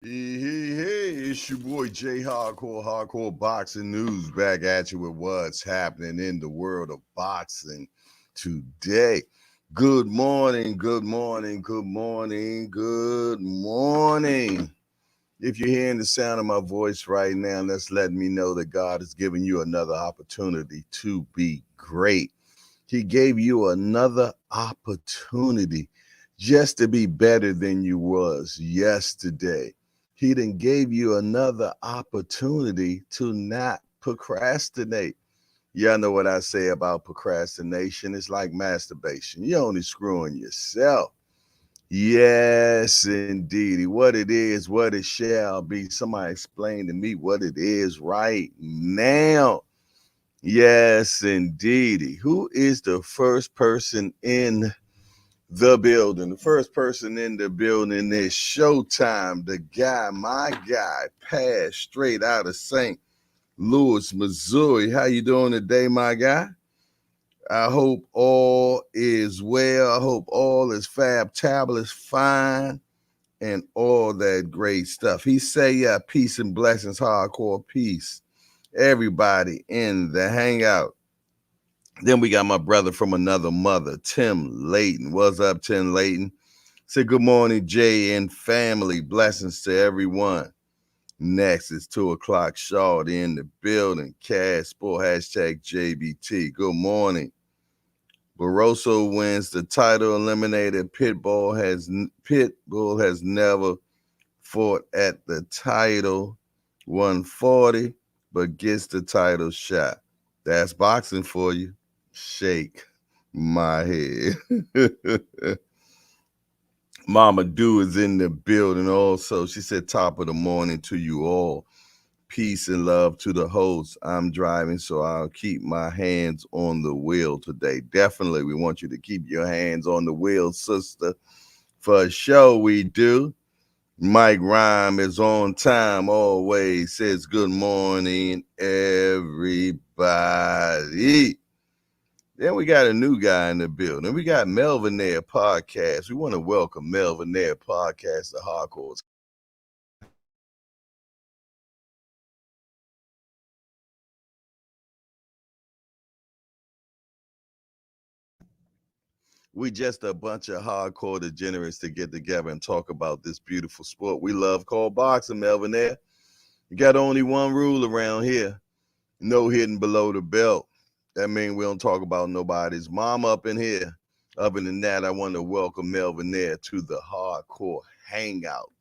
Hey, it's your boy J Hardcore Boxing News back at you with what's happening in the world of boxing today. Good morning, good morning, good morning, good morning. If you're hearing the sound of my voice right now, that's letting me know that God is giving you another opportunity to be great. He gave you another opportunity just to be better than you was yesterday. He then gave you another opportunity to not procrastinate. Y'all know what I say about procrastination. It's like masturbation. You're only screwing yourself. Yes, indeed. What it is, what it shall be. Somebody explain to me what it is right now. Yes, indeedy. Who is the first person in the building? The first person in the building is Showtime, the guy, my guy, passed straight out of St. Louis, Missouri. How you doing today, my guy? I hope all is well. I hope all is fabulous, fine, and all that great stuff. He say, peace and blessings, hardcore peace. Everybody in the hangout. Then we got my brother from another mother, Tim Layton. What's up, Tim Layton? Say good morning, Jay and family. Blessings to everyone. Next is 2 o'clock short in the building. Cash Sport hashtag JBT. Good morning. Barroso wins the title, eliminated. Pitbull has never fought at the title. 140, but gets the title shot. That's boxing for you. Shake my head. Mama Do is in the building also. She said, top of the morning to you all. Peace and love to the host. I'm driving, so I'll keep my hands on the wheel today. Definitely, we want you to keep your hands on the wheel, sister. For sure, we do. Mike Rhyme is on time always. Says, good morning, everybody. Then we got a new guy in the building. We got Melvin Air Podcast. We want to welcome Melvin Air Podcast to Hardcore. We just a bunch of hardcore degenerates to get together and talk about this beautiful sport we love called boxing, Melvin Air. You got only one rule around here. No hitting below the belt. That means we don't talk about nobody's mom up in here. Other than that, I want to welcome Melvin there to the hardcore hangout.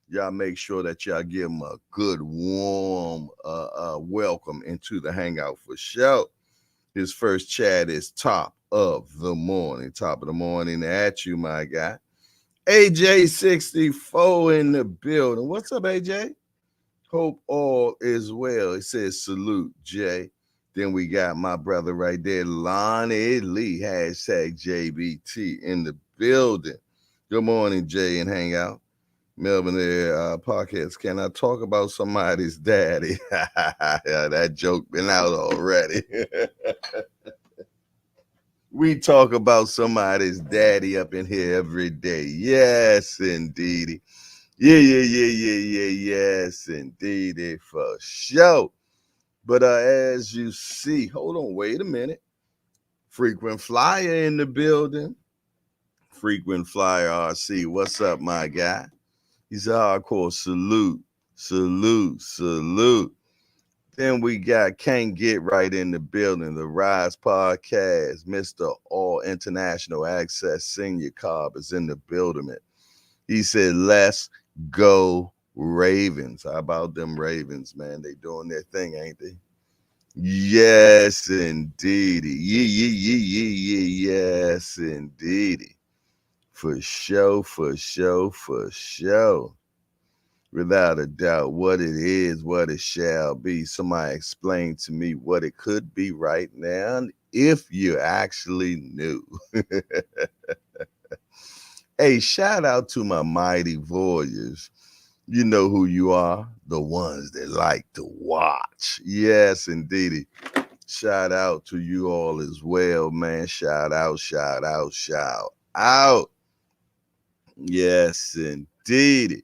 Y'all make sure that y'all give him a good, warm welcome into the hangout for sure. His first chat is top of the morning. Top of the morning at you, my guy. AJ64 in the building. What's up, AJ? Hope all is well. It says salute, Jay. Then we got my brother right there, Lonnie Lee, hashtag JBT in the building. Good morning, Jay, and hangout. Melvin there, podcast. Can I talk about somebody's daddy? That joke been out already. We talk about somebody's daddy up in here every day. Yes, indeedy. Yes, indeedy, for sure. But as you see, hold on, wait a minute. Frequent Flyer in the building. Frequent Flyer RC. What's up, my guy? He's a hardcore salute, salute, salute. Then we got Can't Get Right in the building, the Rise Podcast. Mr. All International Access Senior Cobb is in the building. He said, let's go Ravens. How about them Ravens, man? They doing their thing, ain't they? Yes, indeedy. Yes, indeedy. For sure, for sure, for sure. Without a doubt, what it is, what it shall be. Somebody explain to me what it could be right now if you actually knew. Hey, shout out to my mighty warriors. You know who you are, the ones that like to watch. Yes, indeedy. Shout out to you all as well, man. Shout out, shout out, shout out. Yes, indeedy.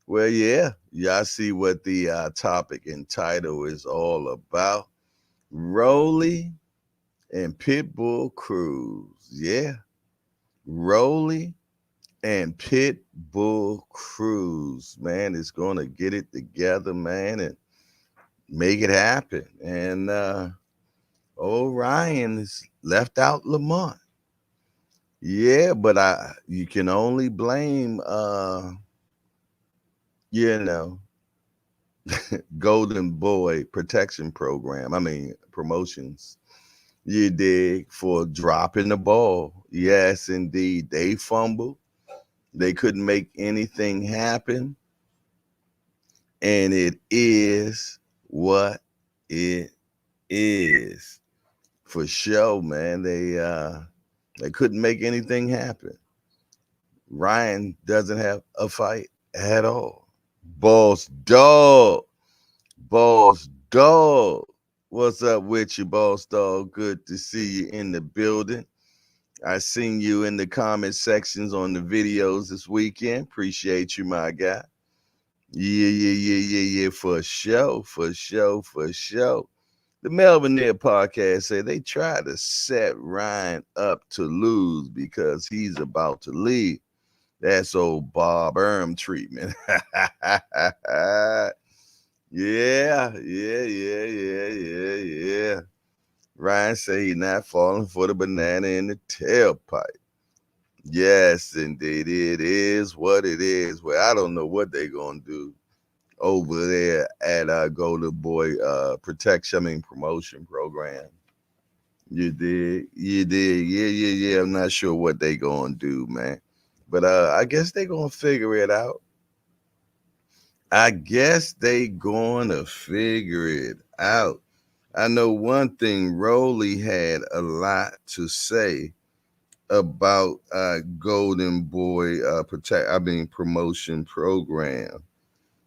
Well, yeah, y'all see what the topic and title is all about. Rolly and Pitbull Cruz. Yeah, Rolly and Pitbull Cruz. Man, is going to get it together, man, and make it happen. And old Ryan is left out Lamont. Yeah, but you can only blame you know, Golden Boy Protection Program. I mean promotions. You dig, for dropping the ball. Yes, indeed. They fumbled. They couldn't make anything happen. And it is what it is. For sure, man. They couldn't make anything happen. Ryan doesn't have a fight at all. Boss dog. Boss dog. What's up with you, boss dog? Good to see you in the building. I seen you in the comment sections on the videos this weekend. Appreciate you, my guy. Yeah. For sure, for sure, for sure. The Melvin Air podcast say they try to set Ryan up to lose because he's about to leave. That's old Bob Erm treatment. Yeah. Ryan say he not falling for the banana in the tailpipe. Yes, indeed. It is what it is. Well, I don't know what they gonna do over there at Golden Boy promotion program. You did. Yeah. I'm not sure what they gonna do, man. But I guess they gonna figure it out. I guess they gonna figure it out. I know one thing, Rolly had a lot to say about Golden Boy promotion program.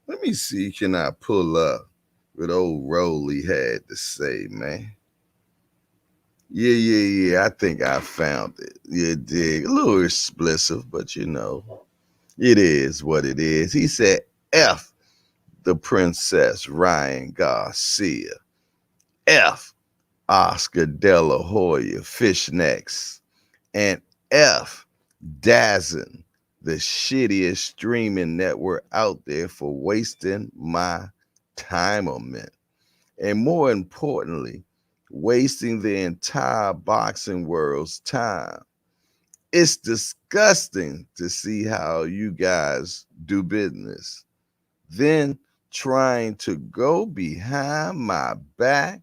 Let me see, can I pull up what old Rolly had to say, man? Yeah. I think I found it. You dig? A little explicit, but it is what it is. He said, F the Princess Ryan Garcia. F Oscar De La Hoya Fishnecks. And F Dazzin, the shittiest streaming network out there for wasting my time on it. And more importantly, wasting the entire boxing world's time. It's disgusting to see how you guys do business. Then trying to go behind my back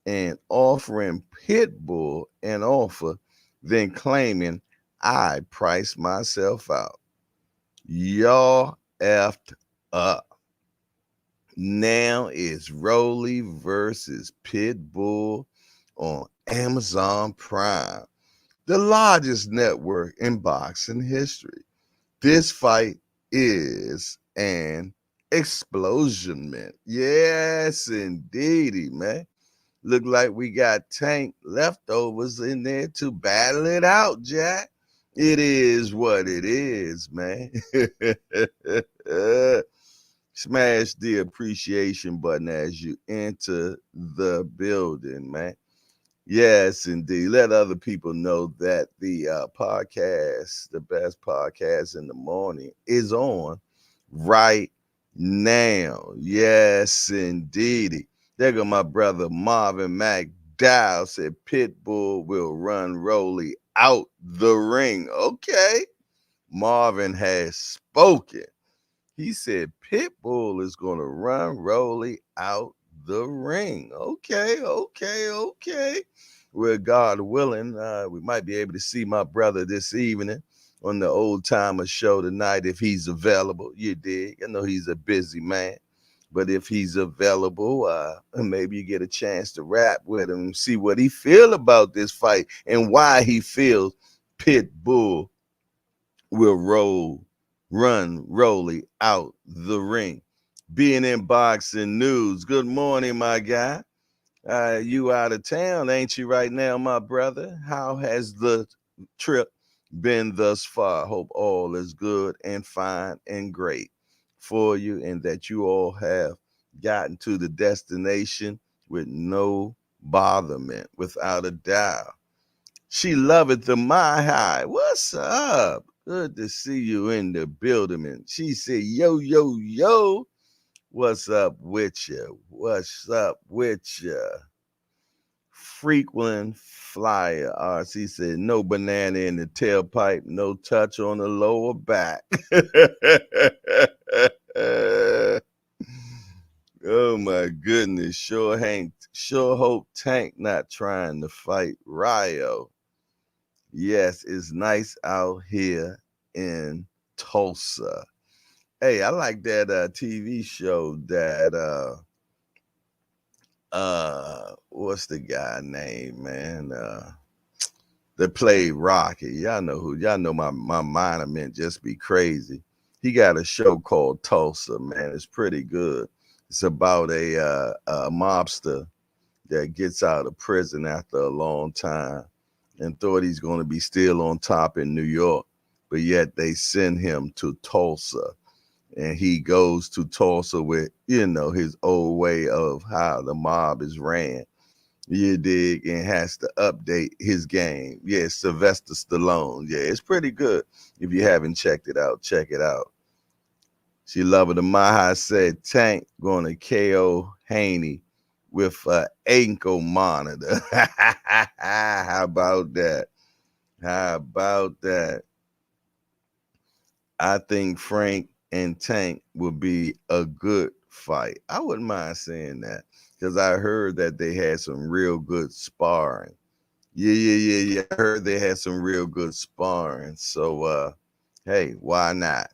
and offering Pitbull an offer, then claiming I priced myself out. Y'all effed up. Now it's Rolly versus Pitbull on Amazon Prime, the largest network in boxing history. This fight is an explosion, man. Yes, indeedy, man. Look like we got Tank leftovers in there to battle it out, Jack. It is what it is, man. Smash the appreciation button as you enter the building, man. Yes, indeed. Let other people know that the podcast, the best podcast in the morning, is on right now. Yes, indeed. There go my brother Marvin McDowell said Pitbull will run Rolly out the ring. Okay. Marvin has spoken. He said Pitbull is going to run Rolly out the ring. Okay. Well, God willing, we might be able to see my brother this evening on the Old Timer show tonight if he's available. You dig? I know he's a busy man, but if he's available, maybe you get a chance to rap with him and see what he feel about this fight and why he feels Pitbull will run Rolly out the ring. Being in boxing news. Good morning, my guy. You out of town, ain't you, right now, my brother? How has the trip been thus far? Hope all is good and fine and great for you, and that you all have gotten to the destination with no botherment, without a doubt. She loveth the my high. What's up? Good to see you in the building. And she said, yo, yo, yo. What's up with you? What's up with you? Frequent flyer. RC said, no banana in the tailpipe, no touch on the lower back. Oh my goodness. Sure hope Tank not trying to fight Rio. Yes, it's nice out here in Tulsa. Hey, I like that TV show that what's the guy name, man? That played Rocky. Y'all know my mind, I meant just be crazy. He got a show called Tulsa, man. It's pretty good. It's about a mobster that gets out of prison after a long time and thought he's going to be still on top in New York, but yet they send him to Tulsa. And he goes to Tulsa with, his old way of how the mob is ran. You dig? And has to update his game. Yeah, Sylvester Stallone. Yeah, it's pretty good. If you haven't checked it out, check it out. She loved it. Maha said Tank going to KO Haney with an ankle monitor. How about that? How about that? I think Frank and Tank would be a good fight. I wouldn't mind saying that because I heard that they had some real good sparring. Yeah. I heard they had some real good sparring. So, hey, why not?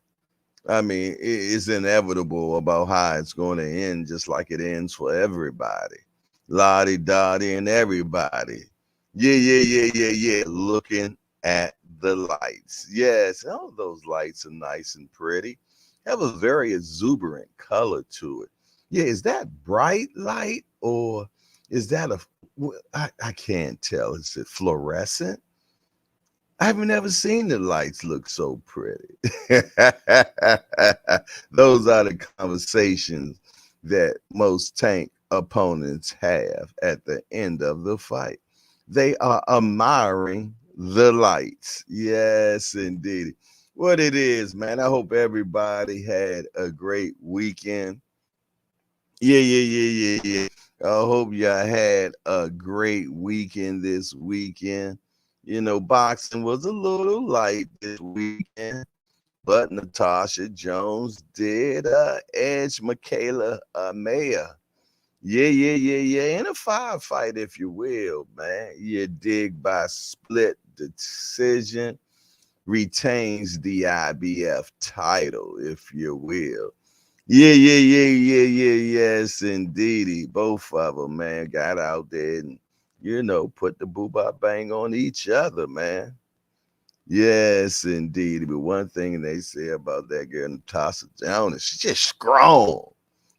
I mean, it's inevitable about how it's going to end, just like it ends for everybody. Lottie Dottie and everybody. Yeah. Looking at the lights. Yes, all those lights are nice and pretty. Have a very exuberant color to it. Yeah, is that bright light or is that I can't tell. Is it fluorescent? I've never seen the lights look so pretty. Those are the conversations that most Tank opponents have at the end of the fight. They are admiring the lights. Yes, indeed. What it is, man. I hope everybody had a great weekend. Yeah. I hope y'all had a great weekend this weekend. Boxing was a little light this weekend, but Natasha Jones did edge Michaela Mayer. Yeah. In a firefight, if you will, man. You dig, by split decision, retains the IBF title, if you will. Yeah. Yes, indeedy. Both of them, man, got out there and, put the boo-bop bang on each other, man. Yes, indeed. But one thing they say about that girl, Natasha Jones, she's just strong.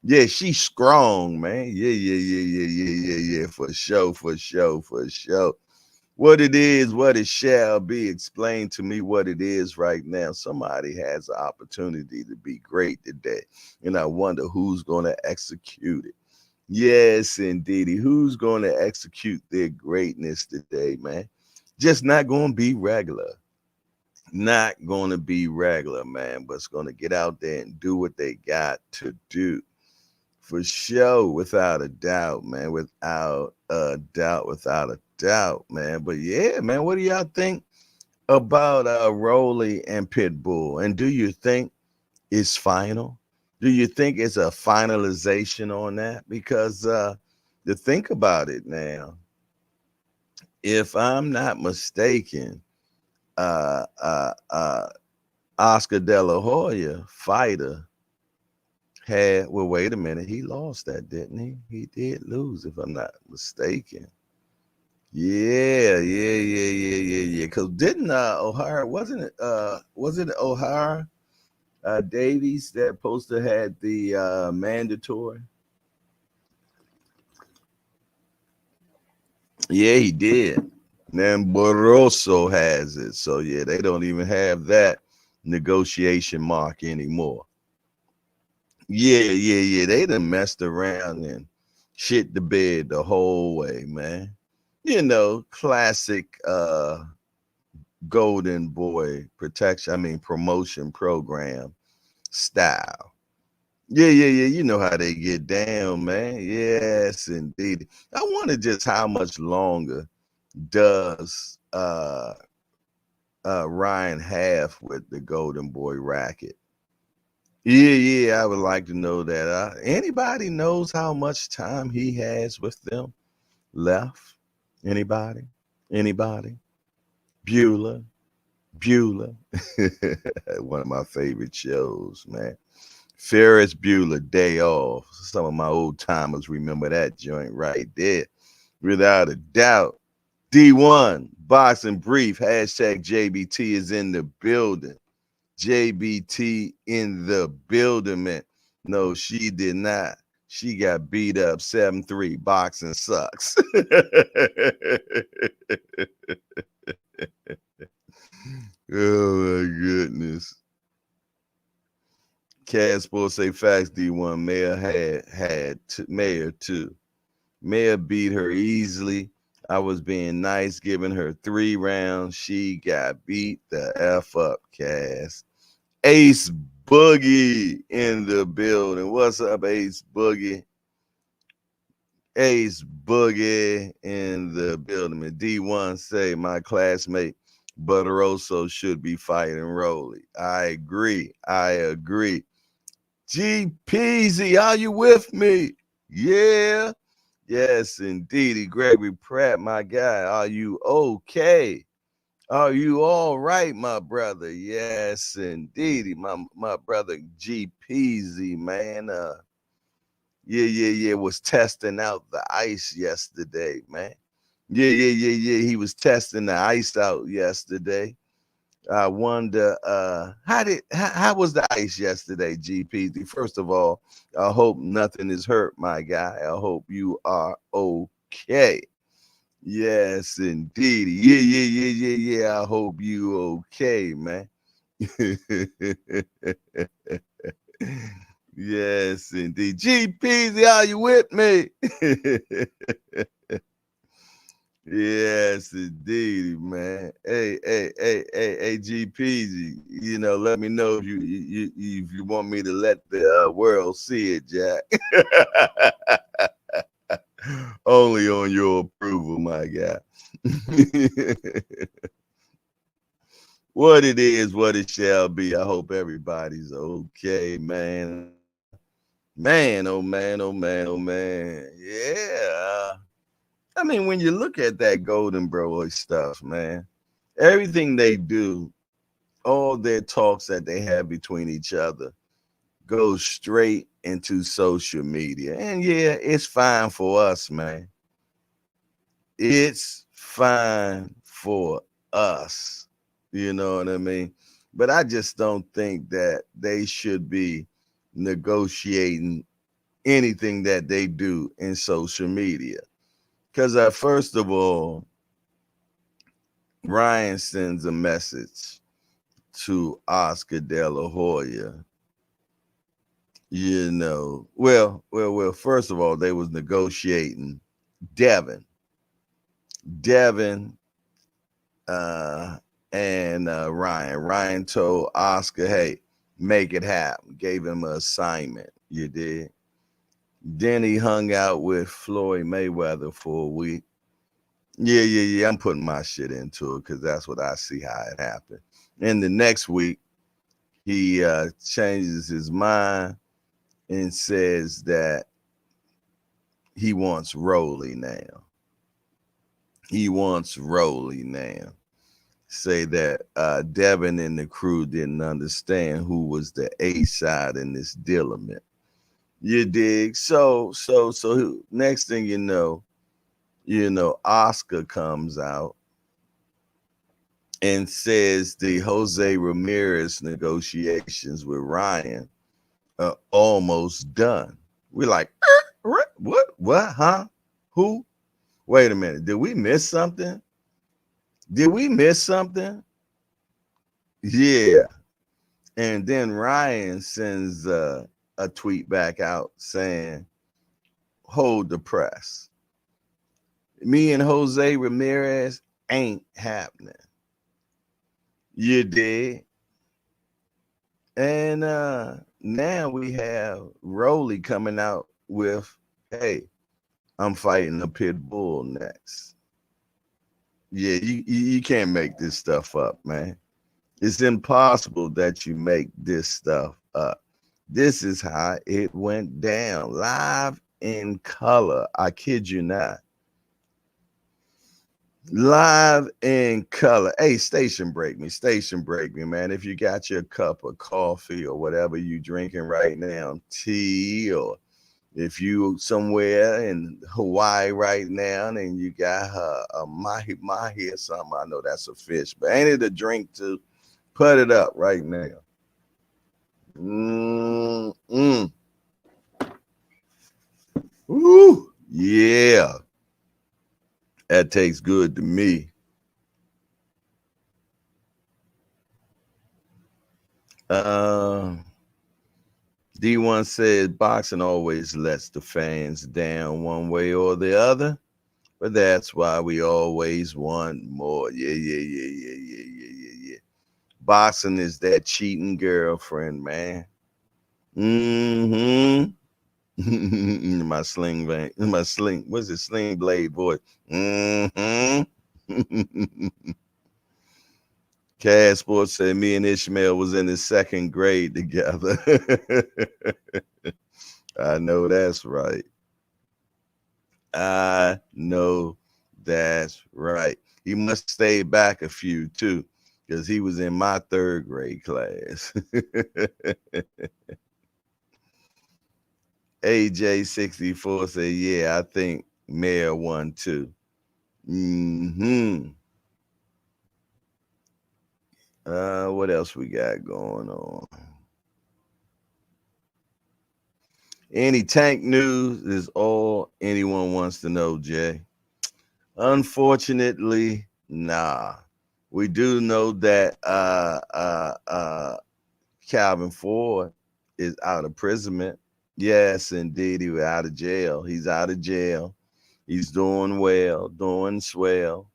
Yeah, she's strong, man. Yeah. For sure. What it is, what it shall be. Explain to me what it is right now. Somebody has an opportunity to be great today, and I wonder who's going to execute it. Yes, indeed. Who's going to execute their greatness today, man? Just not going to be regular. Not going to be regular, man, but it's going to get out there and do what they got to do. For sure, without a doubt, man. Without a doubt, man. But yeah, man, what do y'all think about Rolly and Pitbull? And do you think it's final? Do you think it's a finalization on that? Because to think about it now, if I'm not mistaken, Oscar De La Hoya, fighter, wait a minute, he lost that, didn't he? He did lose, if I'm not mistaken. Yeah. Because didn't O'Hara, was it O'Hara Davies that supposed to had the mandatory? Yeah, he did. Then Barroso has it. So yeah, they don't even have that negotiation mark anymore. Yeah. They done messed around and shit the bed the whole way, man. Classic golden boy protection, promotion program style. Yeah. You know how they get down, man. Yes, indeed. I wonder just how much longer does Ryan have with the Golden Boy racket? Yeah, I would like to know that. Anybody knows how much time he has with them left? Anybody? Anybody? Bueller? Bueller? One of my favorite shows, man. Ferris Bueller, Day Off. Some of my old timers remember that joint right there. Without a doubt. D1, Boxing Brief, hashtag JBT is in the building. JBT in the building, man. No, she did not. She got beat up 7-3. Boxing sucks. Oh my goodness. Caspor say facts, D1. Mayor too. Mayor beat her easily. I was being nice, giving her 3 rounds. She got beat the F up, Cass. Ace Boogie in the building. What's up, Ace Boogie? Ace Boogie in the building. And D1 say my classmate Butteroso should be fighting Rolly. I agree. G Peasy, are you with me? Yeah. Yes, indeedy. Gregory Pratt, my guy. Are you okay? Are you all right, my brother? Yes, indeedy. My brother G Peasy, man. Yeah. Was testing out the ice yesterday, man. Yeah. He was testing the ice out yesterday. I wonder how was the ice yesterday, GP? First of all, I hope nothing is hurt, my guy. I hope you are okay. Yes, indeed. Yeah. I hope you okay, man. Yes, indeed. GP, are you with me? Yes, indeed, man. Hey, GP, let me know if you want me to let the world see it, Jack. Only on your approval, my guy. What it is, what it shall be. I hope everybody's okay, man. Man, oh man, oh man, oh man. Yeah. When you look at that Golden Bro stuff, man, everything they do, all their talks that they have between each other, goes straight into social media. And yeah, it's fine for us, man. It's fine for us. You know what I mean? But I just don't think that they should be negotiating anything that they do in social media. Because first of all, Ryan sends a message to Oscar De La Hoya. First of all, they was negotiating Devin and Ryan. Ryan told Oscar, hey, make it happen. Gave him an assignment. You did. Then he hung out with Floyd Mayweather for a week. Yeah. I'm putting my shit into it because that's what I see how it happened. And the next week, he changes his mind and says that he wants Rolly now. Say that Devin and the crew didn't understand who was the A side in this dealament. You dig? So next thing you know, Oscar comes out and says the Jose Ramirez negotiations with Ryan are almost done. We're like, what, huh? Who? Wait a minute. Did we miss something? Yeah. And then Ryan sends a tweet back out saying, hold the press. Me and Jose Ramirez ain't happening. You did. And now we have Rolly coming out with, hey, I'm fighting a pit bull next. Yeah, you can't make this stuff up, man. It's impossible that you make this stuff up. This is how it went down, live in color. I kid you not. Live in color. Hey, station break me, man. If you got your cup of coffee or whatever you drinking right now, tea, or if you somewhere in Hawaii right now and you got a mahi or something, I know that's a fish, but ain't it a drink to put it up right now? Woo, yeah. That tastes good to me. D1 says boxing always lets the fans down one way or the other, but that's why we always want more. Yeah. Boxing is that cheating girlfriend, man. My sling vein, my sling, what's it, sling blade voice? Cash Sports said me and Ishmael was in the second grade together. I know that's right. I know that's right. He must stay back a few too, because he was in my third grade class. AJ64 said, yeah, I think Mayor won too. What else we got going on? Any tank news is all anyone wants to know, Jay. Unfortunately, nah. We do know that Calvin Ford is out of imprisonment. Yes, indeed, he was out of jail. He's out of jail. He's doing well, doing swell.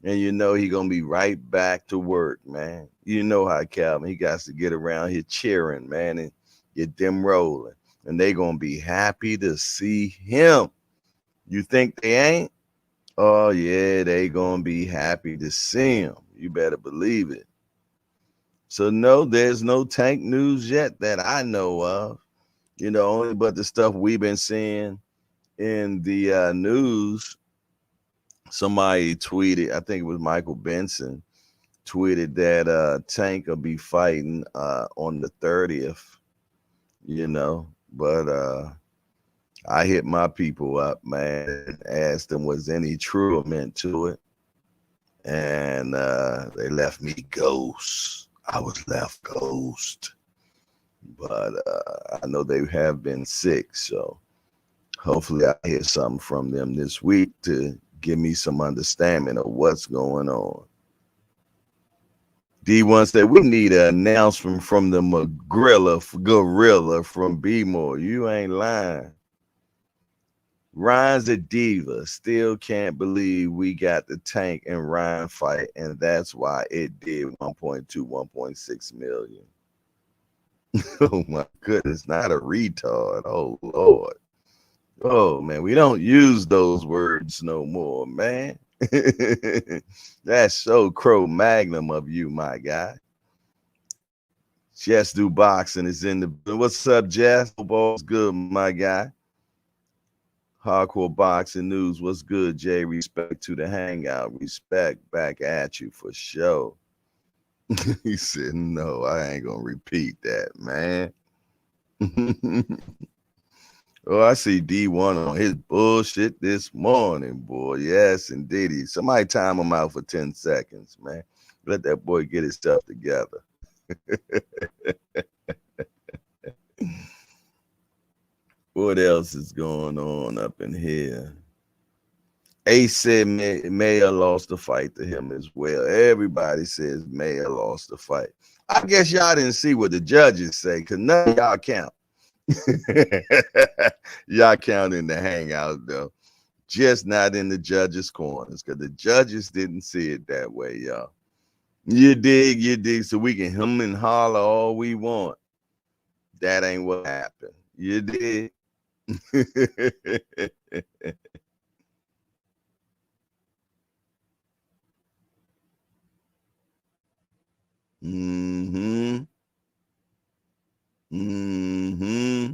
And you know he gonna be right back to work, man. You know how Calvin, he got to get around here cheering, man, and get them rolling. And they gonna be happy to see him. You think they ain't? Oh yeah, they gonna be happy to see him. You better believe it. So no, there's no tank news yet that I know of. You know, only but the stuff we've been seeing in the news. Somebody tweeted, I think it was Michael Benson, tweeted that Tank will be fighting on the 30th, you know. But I hit my people up, man, and asked them was any truement to it. And they left me ghost. I was left ghost. But I know they have been sick, so hopefully I hear something from them this week to give me some understanding of what's going on. D1 said, we need an announcement from the gorilla from B-More. You ain't lying. Ryan's a diva. Still can't believe we got the Tank and Ryan fight, and that's why it did 1.2, 1.6 million. Oh my goodness, not a retard. Oh Lord. Oh man, we don't use those words no more, man. That's so Cro-Magnum of you, my guy. Jess Do Boxing is in the. What's up, Jess? Ball's good, my guy. Hardcore Boxing News. What's good, Jay? Respect to the hangout. Respect back at you for sure. He said, no, I ain't gonna repeat that, man. Oh, I see D1 on his bullshit this morning, boy. Yes, indeed. Somebody time him out for 10 seconds, man. Let that boy get his stuff together. What else is going on up in here? Ace said Mayor lost the fight to him as well. Everybody says Mayor lost the fight. I guess y'all didn't see what the judges say, because none of y'all count. Y'all counting the hangout though, just not in the judges' corners because the judges didn't see it that way, y'all. You dig, you dig. So we can hum and holler all we want. That ain't what happened. You dig. Mm-hmm. Mm-hmm.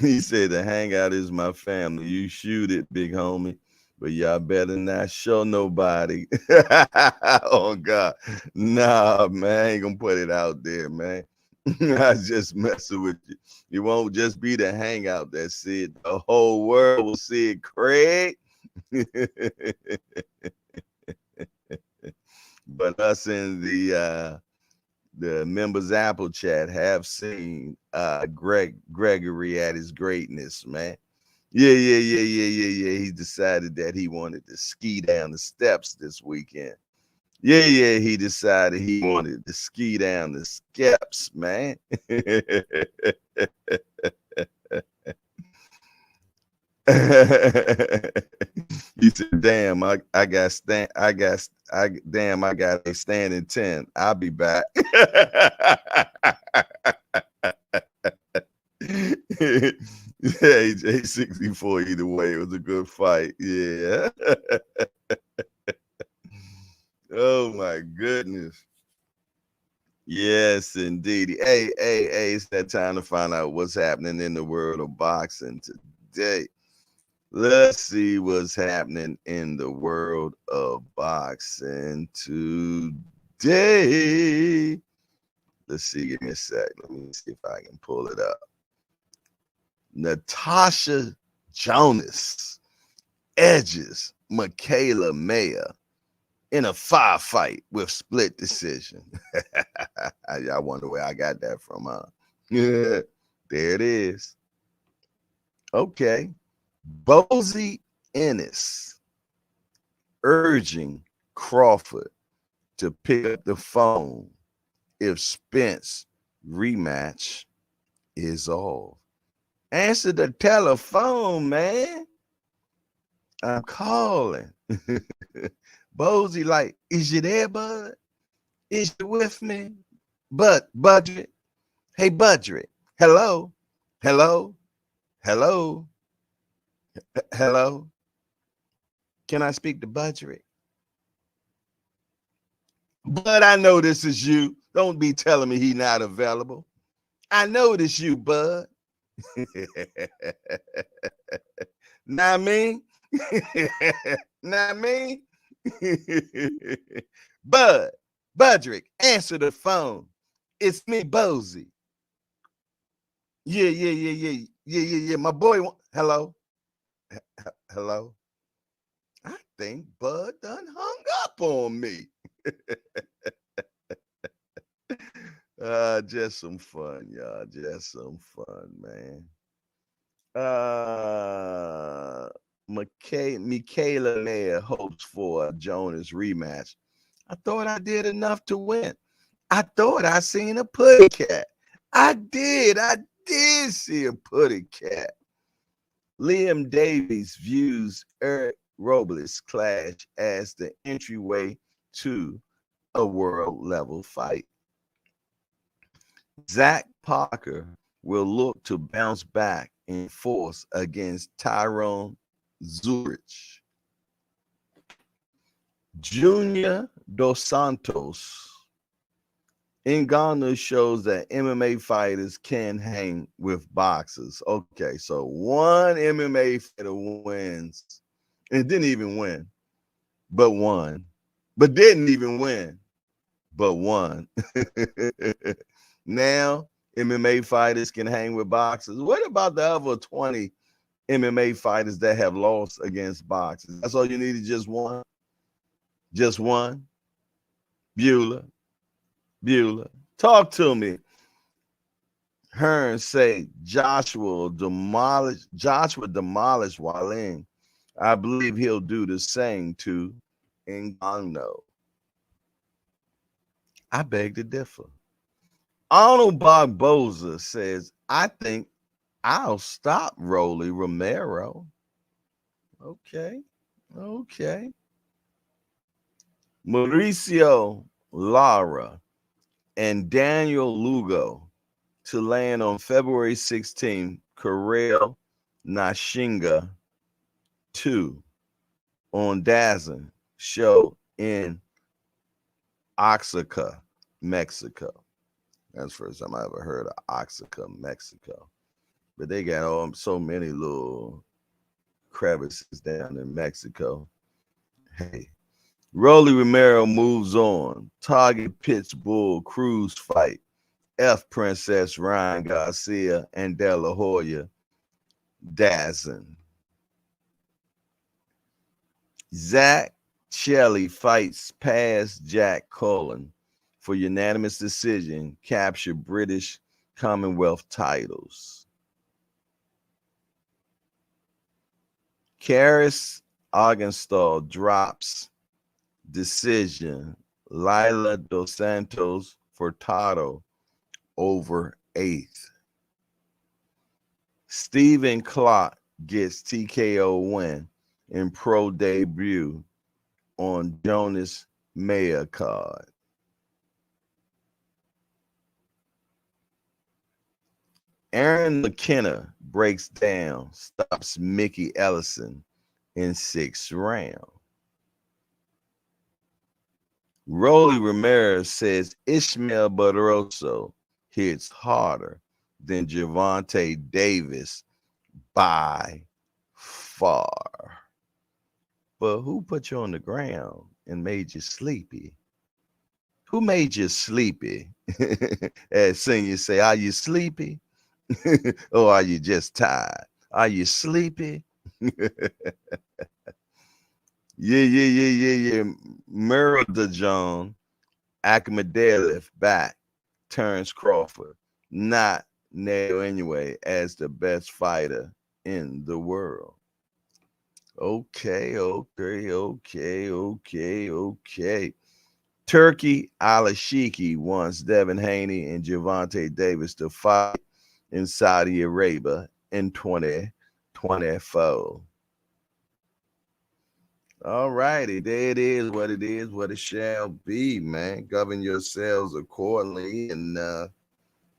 He said the hangout is my family. You shoot it, big homie. But y'all better not show nobody. Oh God. Nah, man. I ain't gonna put it out there, man. I just messing with you. You won't just be the hangout that see it. The whole world will see it, Craig. But us in the members Apple chat have seen Gregory at his greatness, man. Yeah. He decided that he wanted to ski down the steps this weekend. Yeah. He decided he wanted to ski down the steps, man. You said, "Damn, I got stand, I damn, I got a standing 10. I'll be back." Yeah, age 64 either way. It was a good fight. Yeah. Oh my goodness. Yes, indeed. Hey, it's that time to find out what's happening in the world of boxing today. Let's see what's happening in the world of boxing today. Let's see, give me a sec. Let me see if I can pull it up. Natasha Jonas edges Michaela Mayer in a firefight with split decision. I wonder where I got that from, huh? Yeah, there it is. Okay. Bozy Ennis urging Crawford to pick up the phone if Spence rematch is off. Answer the telephone, man. I'm calling. Bozy, like, is you there, bud? Is you with me? Budget. Hey, Budget. Hello? Hello? Hello? Hello? Can I speak to Budget? Bud, I know this is you. Don't be telling me he not available. I know this you, Bud. Not me. Not me. Bud, Budrick, answer the phone. It's me, Bozy. Yeah. My boy, hello? Hello? I think Bud done hung up on me. Just some fun, y'all. Just some fun, man. Michaela Mayer hopes for a Jonas rematch. I thought I did enough to win. I thought I seen a putty cat. I did see a putty cat. Liam Davies views Eric Robles clash as the entryway to a world level fight. Zach Parker will look to bounce back in force against Tyrone Zurich. Junior Dos Santos in Ghana shows that MMA fighters can hang with boxers. Okay, so one MMA fighter wins and didn't even win, but won, but didn't even win, but won. Now MMA fighters can hang with boxers. What about the other 20 MMA fighters that have lost against boxers? That's all you needed, just one? Just one? Bueller. Talk to me. Hearn say Joshua demolished Waling. I believe he'll do the same to Ngannou. I beg to differ. Arnold Barboza says I think I'll stop Rolly Romero. Okay. Okay. Mauricio Lara and Daniel Lugo to land on February 16th, Corral Nashinga 2 on DAZN show in Oaxaca, Mexico. That's the first time I ever heard of Oaxaca, Mexico. But they got so many little crevices down in Mexico. Hey, Rolly Romero moves on. Target Pitbull Cruz fight. F Princess Ryan Garcia and De La Hoya DAZN. Zach Shelley fights past Jack Cullen for unanimous decision, capture British Commonwealth titles. Karis Argenstall drops decision. Lila Dos Santos Furtado over 8th. Stephen Clark gets TKO win in pro debut on Jonas Mayer card. Aaron McKenna breaks down, stops Mickey Ellison in 6th round. Rolly Ramirez says Ishmael Barroso hits harder than Gervonta Davis by far. But who put you on the ground and made you sleepy? Who made you sleepy? As seniors say, are you sleepy? Or are you just tired? Are you sleepy? Yeah. Murder John Akhmadalif back turns Crawford. Not Nail anyway as the best fighter in the world. Okay. Turkey Alashiki wants Devin Haney and Gervonta Davis to fight in Saudi Arabia in 2024. All righty, there it is, what it shall be, man. Govern yourselves accordingly and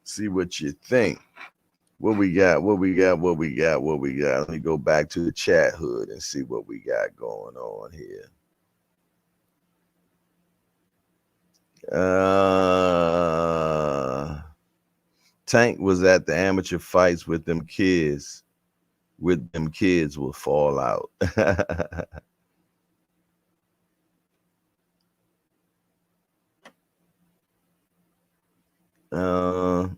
see what you think. What we got? Let me go back to the chat hood and see what we got going on here. Tank was at the amateur fights with them kids. With them kids will fall out. Let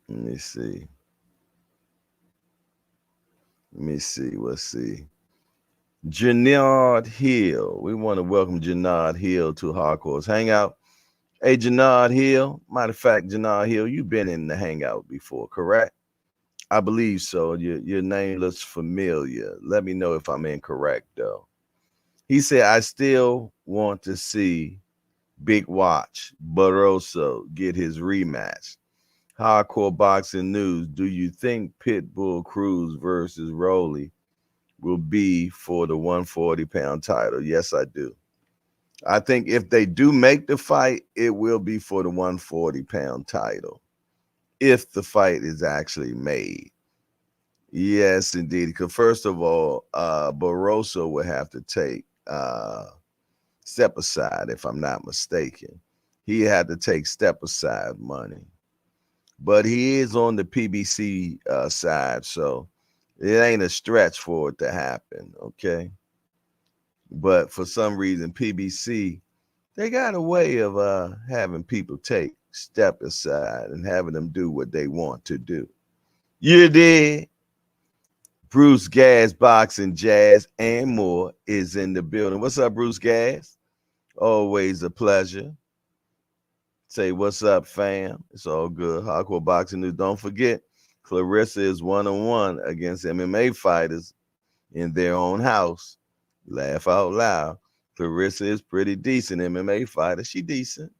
me see. Let's see. Jannard Hill. We want to welcome Jannard Hill to Hardcore's Hangout. Hey, Jannard Hill. Matter of fact, Jannard Hill, you've been in the Hangout before, correct? I believe so. Your name looks familiar. Let me know if I'm incorrect, though. He said, I still want to see Big Watch Barroso get his rematch. Hardcore Boxing News. Do you think Pitbull Cruz versus Rolly will be for the 140-pound title? Yes, I do. I think if they do make the fight, it will be for the 140-pound title. If the fight is actually made. Yes, indeed. Because first of all, Barroso would have to take step aside, if I'm not mistaken. He had to take step aside money. But he is on the PBC side, so it ain't a stretch for it to happen, okay? But for some reason, PBC, they got a way of having people take step aside and having them do what they want to do. You did. Bruce Gas, Boxing, Jazz, and more is in the building. What's up, Bruce Gas? Always a pleasure. Say what's up, fam. It's all good. Hardcore Boxing News. Don't forget, Clarissa is 1-on-1 against MMA fighters in their own house. Laugh out loud. Clarissa is pretty decent MMA fighter. She decent.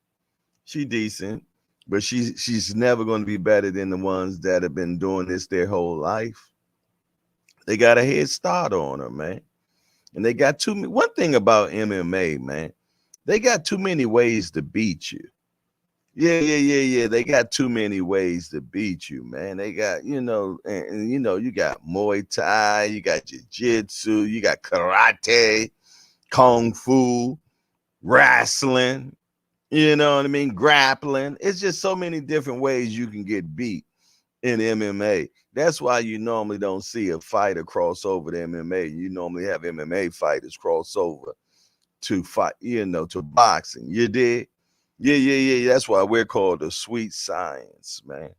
but she's never going to be better than the ones that have been doing this their whole life. They got a head start on her, man. And they got one thing about MMA, man, they got too many ways to beat you. Yeah. They got too many ways to beat you, man. They got, and you got Muay Thai, you got Jiu-Jitsu, you got karate, Kung Fu, wrestling, you know what I mean? Grappling. It's just so many different ways you can get beat in MMA. That's why you normally don't see a fighter cross over to MMA. You normally have MMA fighters cross over to fight, to boxing. You did? Yeah. That's why we're called the sweet science, man.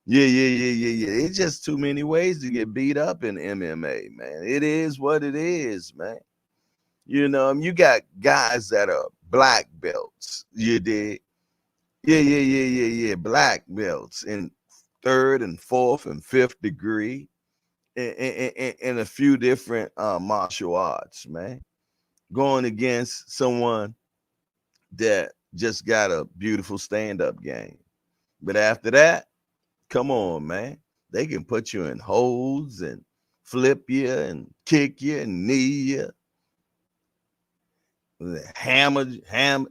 Yeah. It's just too many ways to get beat up in MMA, man. It is what it is, man. You got guys that are black belts. You did? Yeah. Black belts in third and fourth and fifth degree in a few different martial arts, man. Going against someone that just got a beautiful stand-up game. But after that, come on, man. They can put you in holds and flip you and kick you and knee you. Hammer,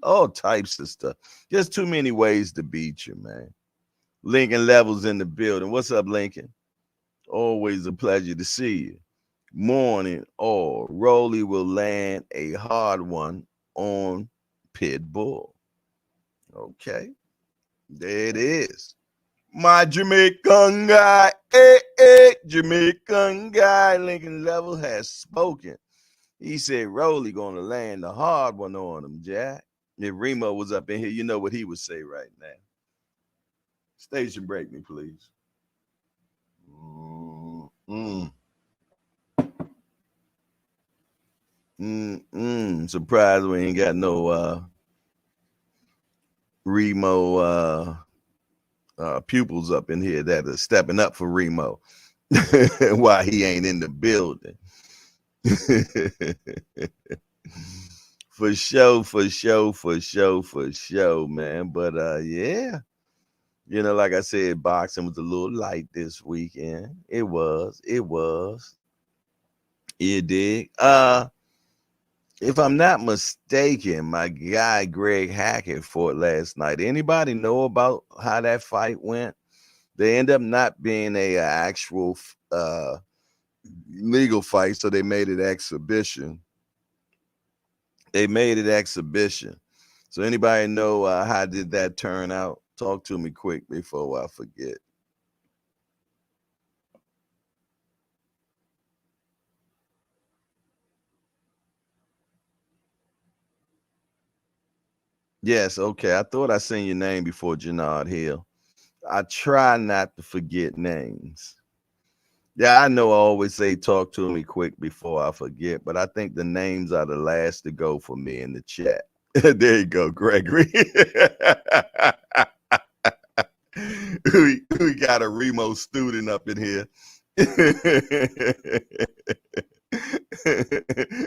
all types of stuff. Just too many ways to beat you, man. Lincoln Levels in the building. What's up, Lincoln? Always a pleasure to see you. Morning, all. Rolly will land a hard one on Pitbull. Okay. There it is. My Jamaican guy, Jamaican guy, Lincoln Level has spoken. He said Rolly gonna land a hard one on him, Jack. If Remo was up in here, you know what he would say right now. Station break me, please. Surprised we ain't got no Remo pupils up in here that are stepping up for Remo while he ain't in the building. For sure, man. But yeah. Like I said, boxing was a little light this weekend. It was. You dig? If I'm not mistaken, my guy Greg Hackett fought last night. Anybody know about how that fight went? They end up not being a actual legal fight, so they made it exhibition. So anybody know how did that turn out? Talk to me quick before I forget. Yes, okay. I thought I seen your name before, Jannard Hill. I try not to forget names. Yeah, I know I always say talk to me quick before I forget, but I think the names are the last to go for me in the chat. There you go, Gregory. we got a Remo student up in here.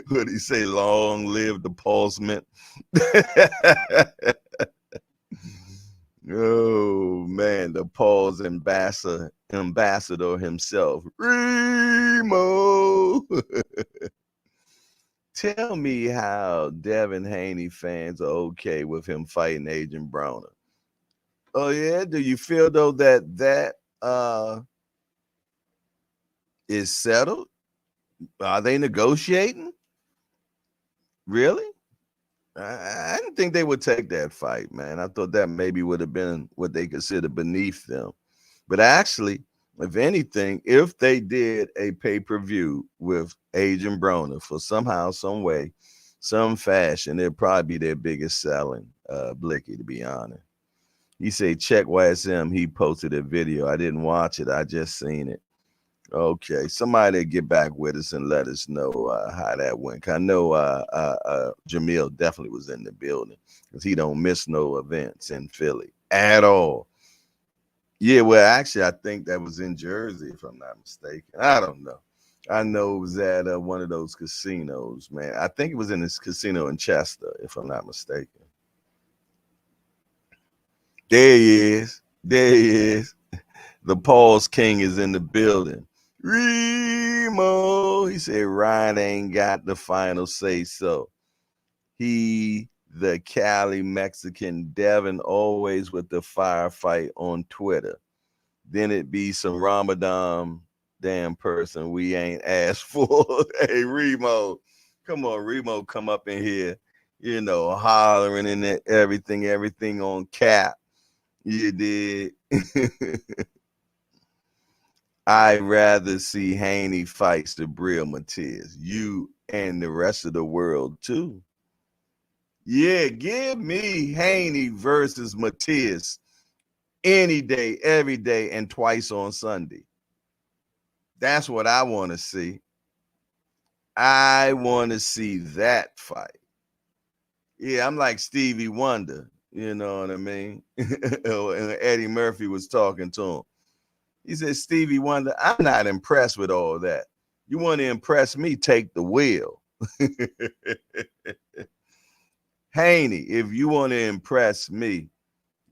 What do you say? Long live the pulsement. Oh man, the Paul's ambassador himself, Remo. Tell me how Devin Haney fans are okay with him fighting Adrian Broner. Oh yeah, do you feel though that is settled? Are they negotiating? Really? I didn't think they would take that fight, man. I thought that maybe would have been what they consider beneath them. But actually, if anything, if they did a pay-per-view with Adrian Broner for somehow, some way, some fashion, it'd probably be their biggest selling blicky, to be honest. He said, check YSM. He posted a video. I didn't watch it. I just seen it. Okay, somebody get back with us and let us know how that went. I know Jamil definitely was in the building because he don't miss no events in Philly at all. Yeah, well, actually, I think that was in Jersey, if I'm not mistaken. I don't know. I know it was at one of those casinos, man. I think it was in this casino in Chester, if I'm not mistaken. There he is. There he is. The Pause King is in the building. Remo. He said Ryan ain't got the final say so. He, the Cali Mexican Devin, always with the firefight on Twitter. Then it be some Ramadan damn person we ain't asked for. Hey, Remo. Come on, Remo, come up in here, hollering and everything on cap. You did. I'd rather see Haney fight Sabril Matias. You and the rest of the world, too. Yeah, give me Haney versus Matias any day, every day, and twice on Sunday. That's what I want to see. I want to see that fight. Yeah, I'm like Stevie Wonder. You know what I mean? And Eddie Murphy was talking to him. He said, Stevie Wonder, I'm not impressed with all that. You want to impress me, take the wheel. Haney, if you want to impress me,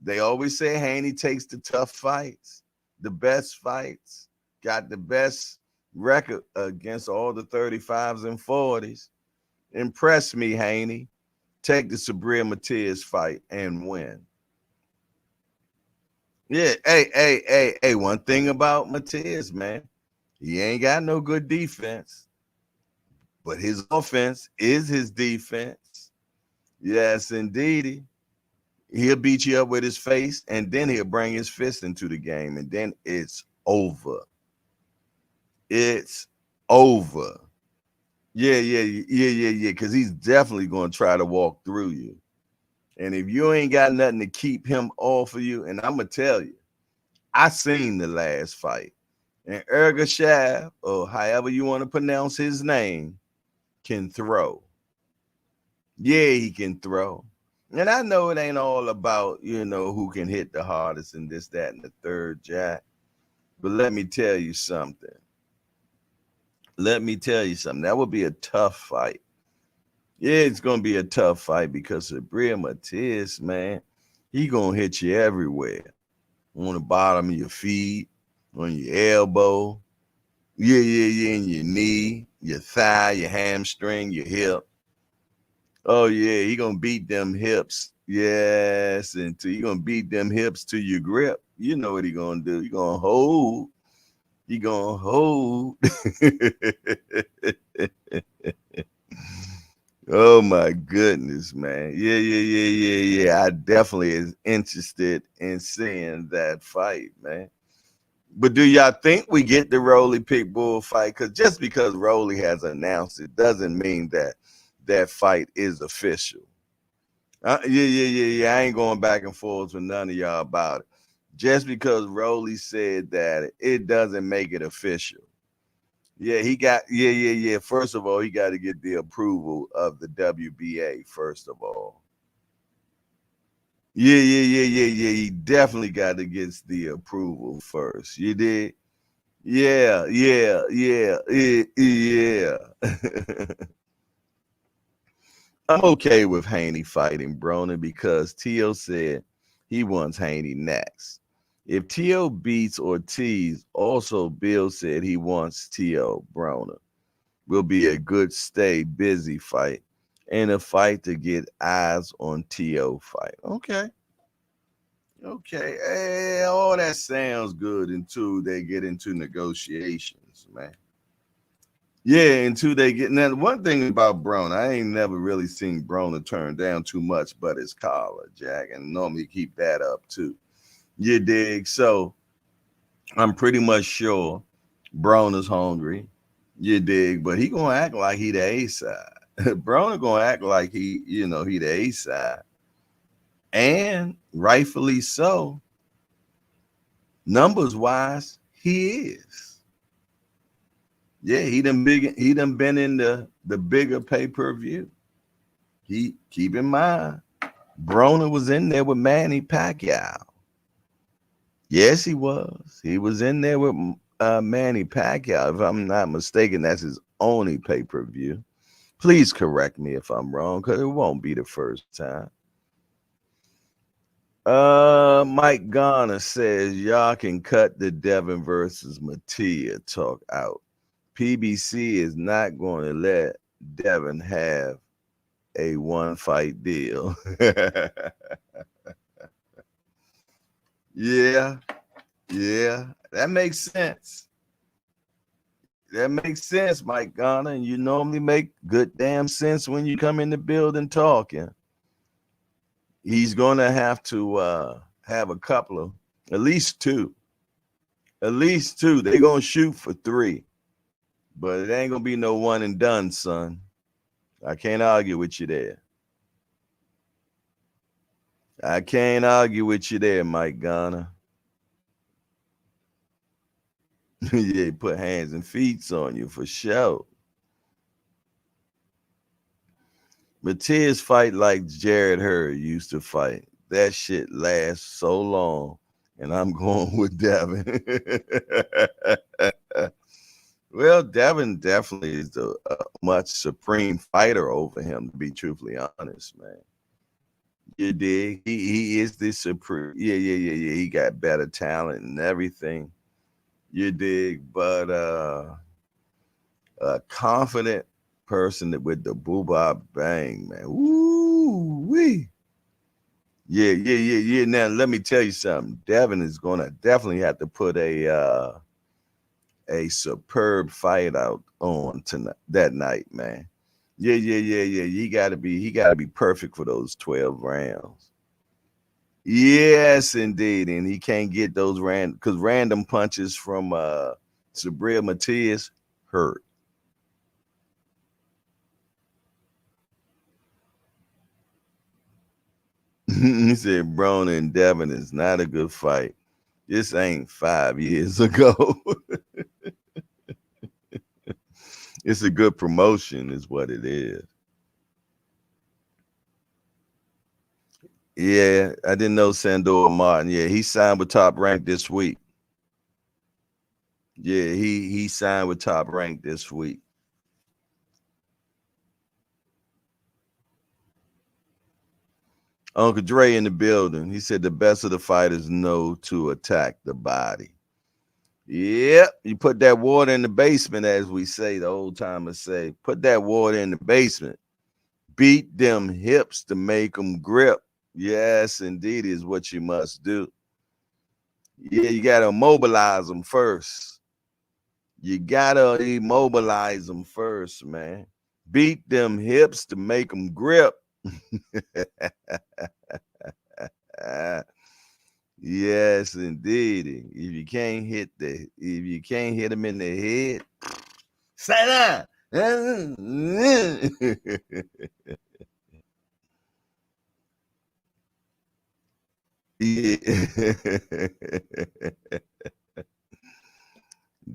they always say Haney takes the tough fights, the best fights, got the best record against all the 35s and 40s. Impress me, Haney. Take the Sabril Matias fight and win. Yeah, hey, one thing about Matias, man, he ain't got no good defense, but his offense is his defense. Yes, indeedy. He'll beat you up with his face, and then he'll bring his fist into the game, and then it's over. It's over. Yeah, because he's definitely going to try to walk through you. And if you ain't got nothing to keep him off of you, and I'm going to tell you, I seen the last fight. And Ergashav, or however you want to pronounce his name, can throw. Yeah, he can throw. And I know it ain't all about, who can hit the hardest and this, that, and the third, Jack. But let me tell you something. That would be a tough fight. Yeah, it's going to be a tough fight because Sabril Matias, man, he going to hit you everywhere. On the bottom of your feet, on your elbow. Yeah, in your knee, your thigh, your hamstring, your hip. Oh, yeah, he going to beat them hips. Yes, and he going to beat them hips to your grip. You know what he going to do. He going to hold. He going to hold. Oh, my goodness, man. Yeah. I definitely is interested in seeing that fight, man. But do y'all think we get the Rolly Pitbull fight? Because just because Rolly has announced it doesn't mean that that fight is official. Yeah. I ain't going back and forth with none of y'all about it. Just because Rolly said that, it doesn't make it official. Yeah, he got, yeah. First of all, he got to get the approval of the WBA, first of all. Yeah. He definitely got to get the approval first. You did? Yeah. I'm okay with Haney fighting Broner because T.O. said he wants Haney next. If T.O. beats Ortiz, also Bill said he wants T.O. Broner. Will be a good stay busy fight and a fight to get eyes on T.O. fight. Okay. Hey, all that sounds good until they get into negotiations, man. Yeah, until they get now. One thing about Broner, I ain't never really seen Broner turn down too much, but his collar, Jack, and normally keep that up too. You dig? So I'm pretty much sure Broner's hungry. You dig? But he gonna act like he the A side. Broner gonna act like he the A side, and rightfully so. Numbers wise, he is. Yeah, he done been in the bigger pay-per-view. He keep in mind, Broner was in there with Manny Pacquiao. Yes, he was. He was in there with Manny Pacquiao. If I'm not mistaken, that's his only pay-per-view. Please correct me if I'm wrong, because it won't be the first time. Mike Garner says y'all can cut the Devin versus Mattia talk out. PBC is not going to let Devin have a one fight deal. Yeah, yeah, that makes sense. That makes sense, Mike Garner. And you normally make good damn sense when you come in the building talking. He's gonna have to have a couple of, at least two. At least two. They're gonna shoot for three. But it ain't gonna be no one and done, son. I can't argue with you there. I can't argue with you there, Mike Garner. Yeah, put hands and feet on you for sure. Matias fight like Jared Hurd used to fight. That shit lasts so long, and I'm going with Devin. Well, Devin definitely is a much supreme fighter over him, to be truthfully honest, man. You dig? He is the supreme. Yeah. He got better talent and everything. You dig? But a confident person that with the boo bang, man. Woo wee. Yeah. Now let me tell you something. Devin is gonna definitely have to put a superb fight out on tonight that night, man. Yeah. He gotta be perfect for those 12 rounds. Yes, indeed. And he can't get those random punches from Sabria Matias hurt. He said Broner and Devin is not a good fight. This ain't 5 years ago. It's a good promotion, is what it is. Yeah, I didn't know Sandor Martin. Yeah, he signed with Top Rank this week. Yeah, he signed with Top Rank this week. Uncle Dre in the building. He said the best of the fighters know to attack the body. Yep, you put that water in the basement, as we say, the old timers say. Put that water in the basement. Beat them hips to make them grip. Yes, indeed, is what you must do. Yeah, you got to immobilize them first. You got to immobilize them first, man. Beat them hips to make them grip. Yes, indeed. If you can't hit them in the head, sit down. Yeah.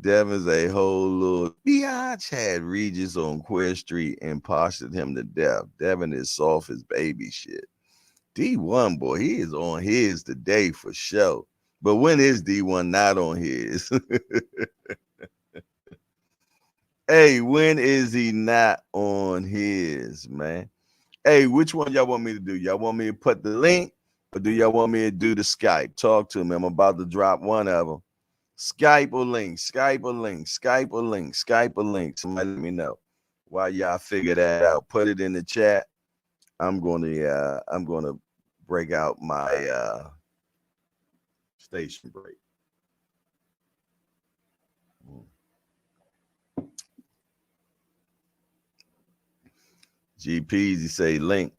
Devin's a whole little biatch had Regis on Queer Street and postured him to death. Devin is soft as baby shit. D1 boy, he is on his today for sure. But when is D1 not on his? Hey, when is he not on his, man? Hey, which one y'all want me to do? Y'all want me to put the link or do y'all want me to do the Skype? Talk to me. I'm about to drop one of them. Skype or link, Skype or link, Skype or link, Skype or link. Somebody let me know while y'all figure that out. Put it in the chat. I'm gonna break out my station break. GPs, you say link.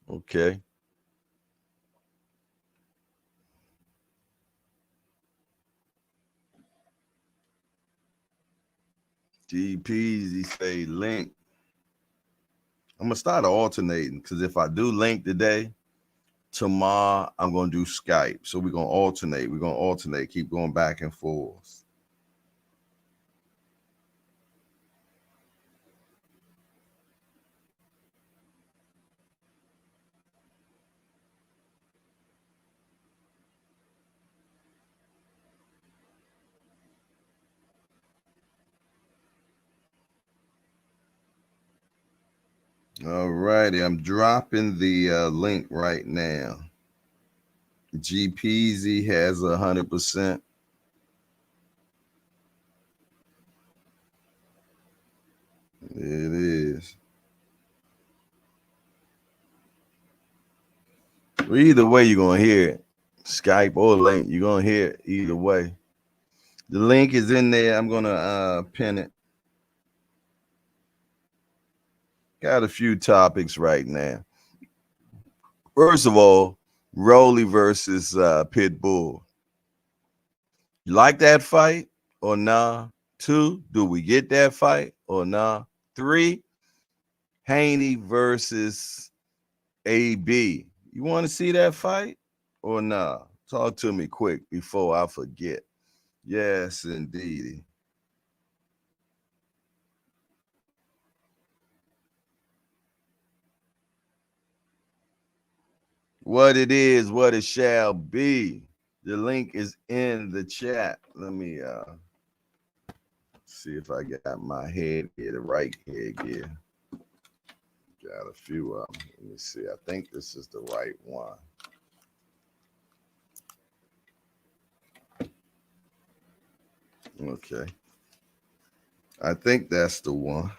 Okay. GPs, you say link. I'm gonna start alternating because if I do link today, tomorrow I'm gonna do Skype. So we're gonna alternate. We're gonna alternate, keep going back and forth. All righty, I'm dropping the link right now. GPZ has 100%. It is. Well, either way, you're gonna hear it. Skype or link, you're gonna hear it either way. The link is in there. I'm gonna pin it. Got a few topics right now. First of all, Rolly versus Pitbull. You like that fight or nah? 2, do we get that fight or nah? 3, Haney versus AB. You want to see that fight or nah? Talk to me quick before I forget. Yes, indeed. What it is, what it shall be. The link is in the chat. Let me see if I got my head here, the right head gear. Got a few of them. Let me see. I think this is the right one. Okay. I think that's the one.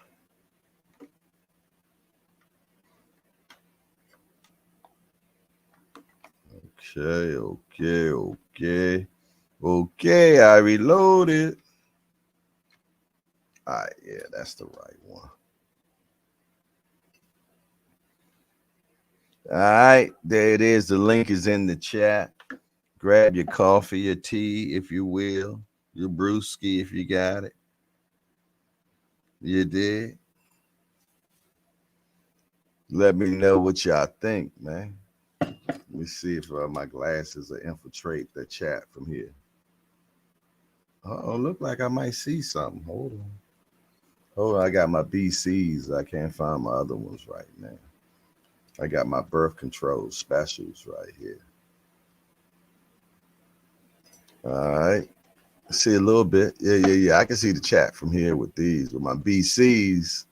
Okay, I reloaded. All right, yeah, that's the right one. All right, there it is. The link is in the chat. Grab your coffee, your tea, if you will, your brewski, if you got it. You did. Let me know what y'all think, man. Let me see if my glasses will infiltrate the chat from here. Oh, look like I might see something. Hold on. I got my BCs. I can't find my other ones right now. I got my birth control specials right here. All right. See a little bit. Yeah. I can see the chat from here with these, with my BCs.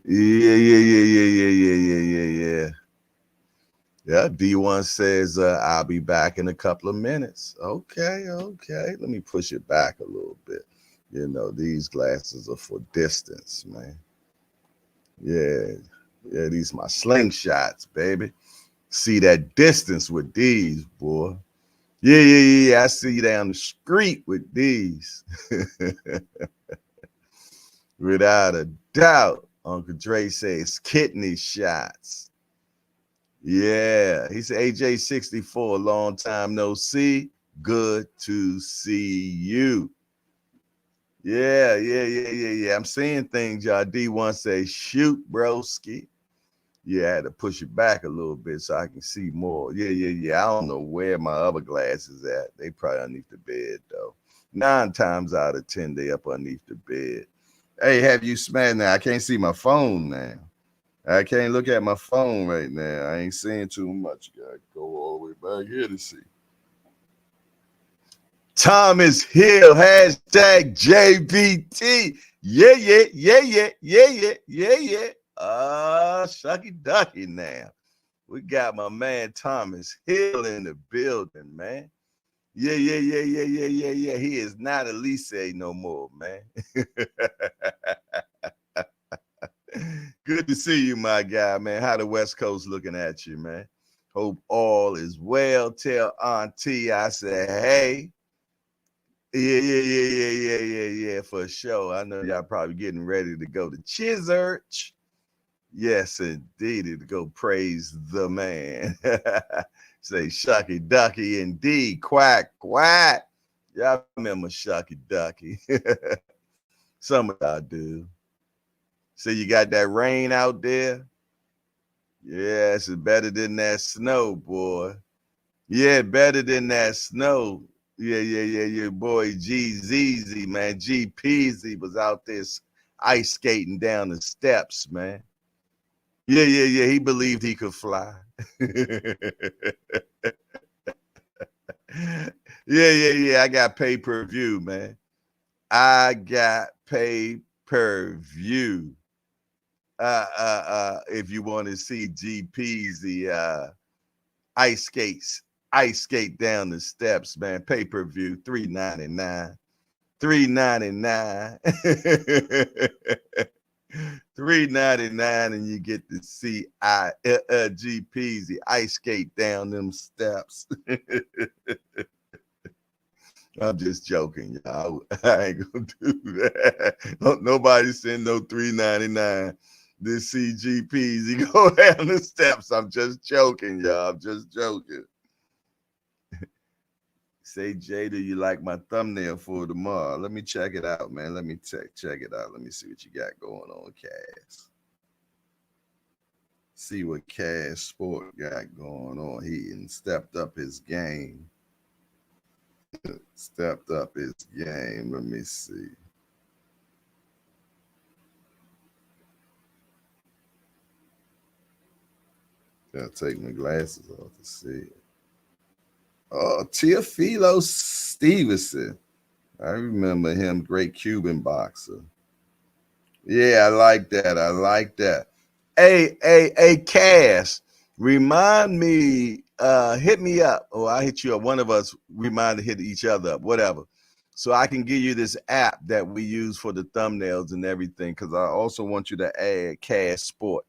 Yeah. Yeah, D1 says I'll be back in a couple of minutes. Okay. Let me push it back a little bit. You know, these glasses are for distance, man. Yeah, these my slingshots, baby. See that distance with these, boy. Yeah. I see you down the street with these. Without a doubt. Uncle Dre says kidney shots. Yeah, he said AJ64, long time no see. Good to see you. Yeah. I'm seeing things, y'all. D1 say shoot, broski. Yeah, I had to push it back a little bit so I can see more. Yeah. I don't know where my other glasses at. They probably underneath the bed though. 9 times out of 10, they up underneath the bed. Hey, have you smashed now? I can't see my phone now. I can't look at my phone right now. I ain't seeing too much. Gotta go all the way back here to see. Thomas Hill, hashtag JBT. Yeah. Shucky ducky now. We got my man Thomas Hill in the building, man. Yeah. He is not Elise no more, man. Good to see you, my guy, man. How the West Coast looking at you, man? Hope all is well. Tell Auntie I said, hey. Yeah, for sure. I know y'all probably getting ready to go to Church. Yes, indeed, to go praise the man. Say Shucky Ducky, indeed. Quack. Y'all remember Shucky Ducky. Some of y'all do. So you got that rain out there? Yes, it's better than that snow, boy. Yeah, better than that snow. Yeah. Boy, GZZ, man. G Peasy was out there ice skating down the steps, man. Yeah. He believed he could fly. Yeah. I got pay per view, man. I got pay per view. If you want to see GPs, the ice skate down the steps, man. Pay-per-view, $3.99. $3.99. $3.99, and you get to see GPs, the ice skate down them steps. I'm just joking, y'all. I ain't gonna do that. Nobody send no $3.99 to see GPs. You go down the steps. I'm just joking, y'all. I'm just joking. Say, Jay, do you like my thumbnail for tomorrow? Let me check it out, man. Let me check it out. Let me see what you got going on, Cass. See what Cass Sport got going on. He stepped up his game. Stepped up his game. Let me see. Gotta take my glasses off to see it. Oh, Teofilo Stevenson. I remember him, great Cuban boxer. Yeah, I like that. I like that. Hey, Cass, remind me, hit me up, or I hit you up. One of us remind to hit each other up, whatever. So I can give you this app that we use for the thumbnails and everything, because I also want you to add Cass Sport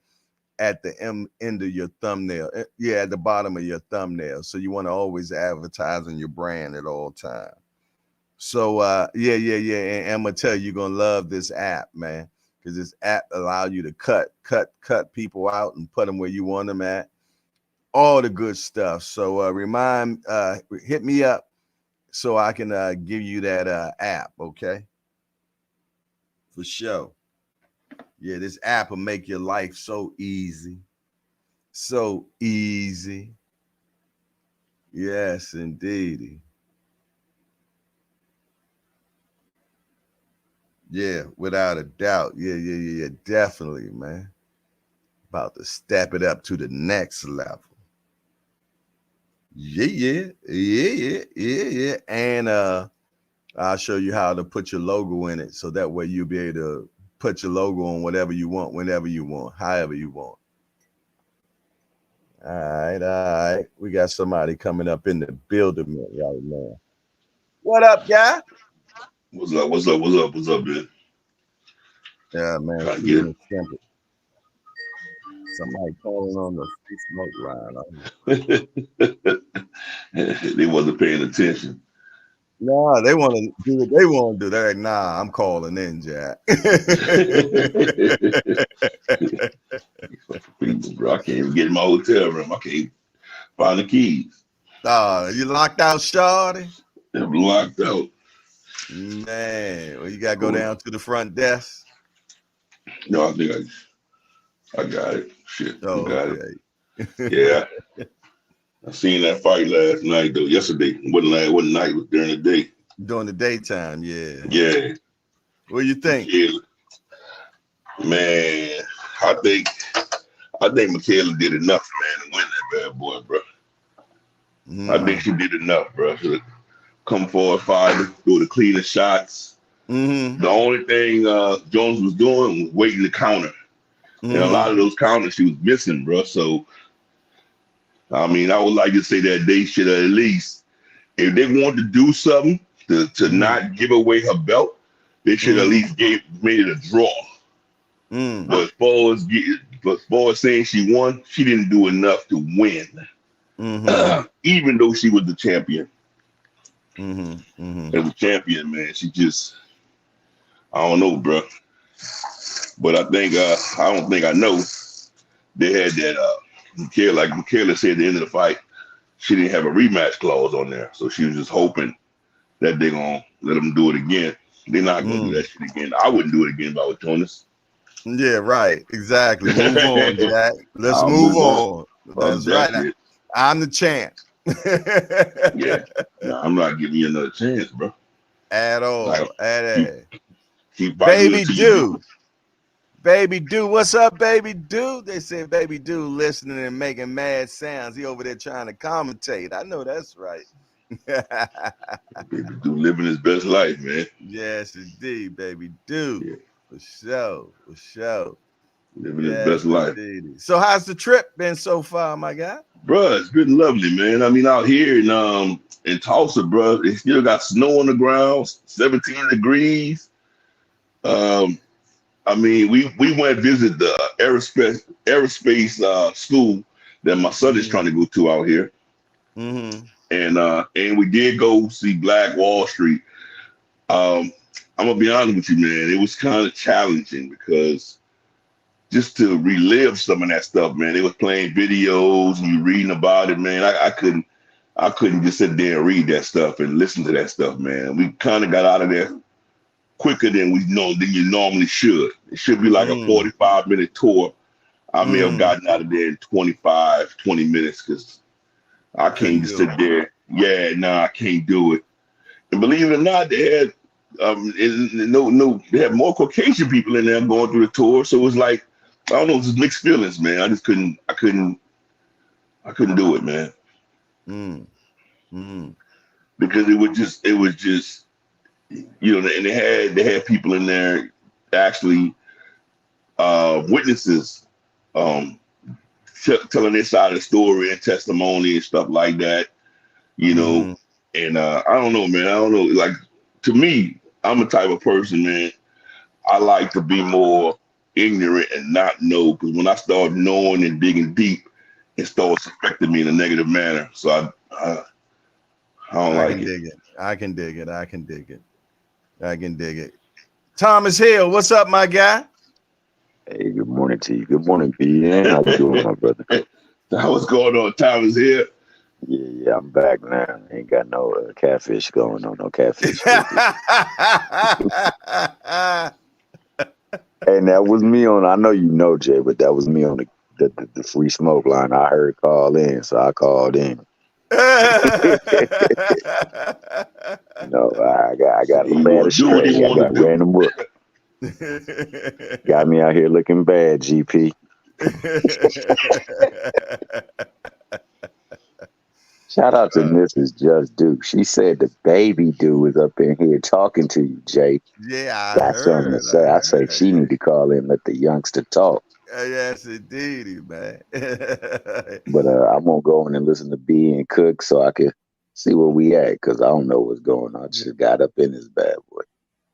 at the end of your thumbnail. Yeah, at the bottom of your thumbnail. So you want to always advertise on your brand at all times. So yeah. And I'm gonna tell you, you're gonna love this app, man, because this app allows you to cut people out and put them where you want them at. All the good stuff. So hit me up so I can give you that app, okay? For sure. Yeah, this app will make your life so easy. So easy. Yes, indeed. Yeah, without a doubt. Yeah, definitely, man. About to step it up to the next level. Yeah. And I'll show you how to put your logo in it, so that way you'll be able to put your logo on whatever you want, whenever you want, however you want. All right. We got somebody coming up in the building, y'all, man. What up, guy? What's up, man? Yeah, man. Trying to get Simple. Somebody calling on the smoke it. They wasn't paying attention. No, they want to do what they want to do. They're like, nah, I'm calling in, Jack. People, bro, I can't even get in my hotel room. I can't find the keys. You locked out, shawty? I'm locked out. Man, well, you got to go down to the front desk. No, I think I got it. Shit, I got okay. it. Yeah. I seen that fight last night, though. Yesterday. It wasn't night, it was during the day. During the daytime, yeah. Yeah. What do you think? Man, I think Michaela did enough, man, to win that bad boy, bro. I think she did enough, bro. She come forward, fighting, do the cleaner shots. The only thing Jones was doing was waiting to counter. And a lot of those counters she was missing, bro. So, I mean, I would like to say that they should at least, if they want to do something to not give away her belt, they should at least made it a draw. But as far as saying she won, she didn't do enough to win. Even though she was the champion. As a champion, man, she just, I don't know, bro. But I think, I know they had that, like Michaela said at the end of the fight, she didn't have a rematch clause on there. So she was just hoping that they're going to let them do it again. They're not going to do that shit again. I wouldn't do it again if I was Jonas. Yeah, right. Exactly. Move on, Jack. Let's move on. That's right. I'm the champ. Yeah. No, I'm not giving you another chance, bro. At all. Like, keep Baby Do. Baby Do. What's up, Baby Do? They said Baby Do listening and making mad sounds. He over there trying to commentate. I know that's right. Baby Do living his best life, man. Yes, indeed, Baby Do. Yeah. For sure. Living his Yes, best life. indeed. So how's the trip been so far, my guy? Bruh, it's been lovely, man. I mean, out here in Tulsa, bruh, it still got snow on the ground, 17 degrees. Um, I mean, we went visit the aerospace school that my son is trying to go to out here. Mm-hmm. And we did go see Black Wall Street. I'm gonna be honest with you, man. It was kind of challenging because just to relive some of that stuff, man. They was playing videos and you reading about it, man. I couldn't just sit there and read that stuff and listen to that stuff, man. We kind of got out of there quicker than you normally should. It should be like a 45-minute tour. I may have gotten out of there in 25, 20 minutes because I can't just sit there. Yeah, no, I can't do it. And believe it or not, they had they had more Caucasian people in there going through the tour. So it was like, I don't know, it was mixed feelings, man. I couldn't do it, man. Because it was just, you know, and they had people in there actually witnesses telling their side of the story and testimony and stuff like that, you know. And I don't know, man. I don't know. Like, to me, I'm a type of person, man. I like to be more ignorant and not know, because when I start knowing and digging deep, it starts affecting me in a negative manner. So I don't like it. I can dig it. Thomas Hill, what's up, my guy? Hey, good morning to you. Good morning, BN. How you doing, my brother? What's going on? Thomas Hill. Yeah, I'm back now. Ain't got no catfish going on, no catfish. And that was me on, I know you know, Jay, but that was me on the free smoke line. I heard call in, so I called in. I got a bad stray. I got random book. Got me out here looking bad, GP. Shout out to Mrs. Just Duke. She said the baby dude is up in here talking to you, Jay. Yeah, got something to say. I say she need to call in and let the youngster talk. Yes, indeed, man. But I'm gonna go in and listen to B and Cook so I can see where we at, because I don't know what's going on. I just got up in this bad boy.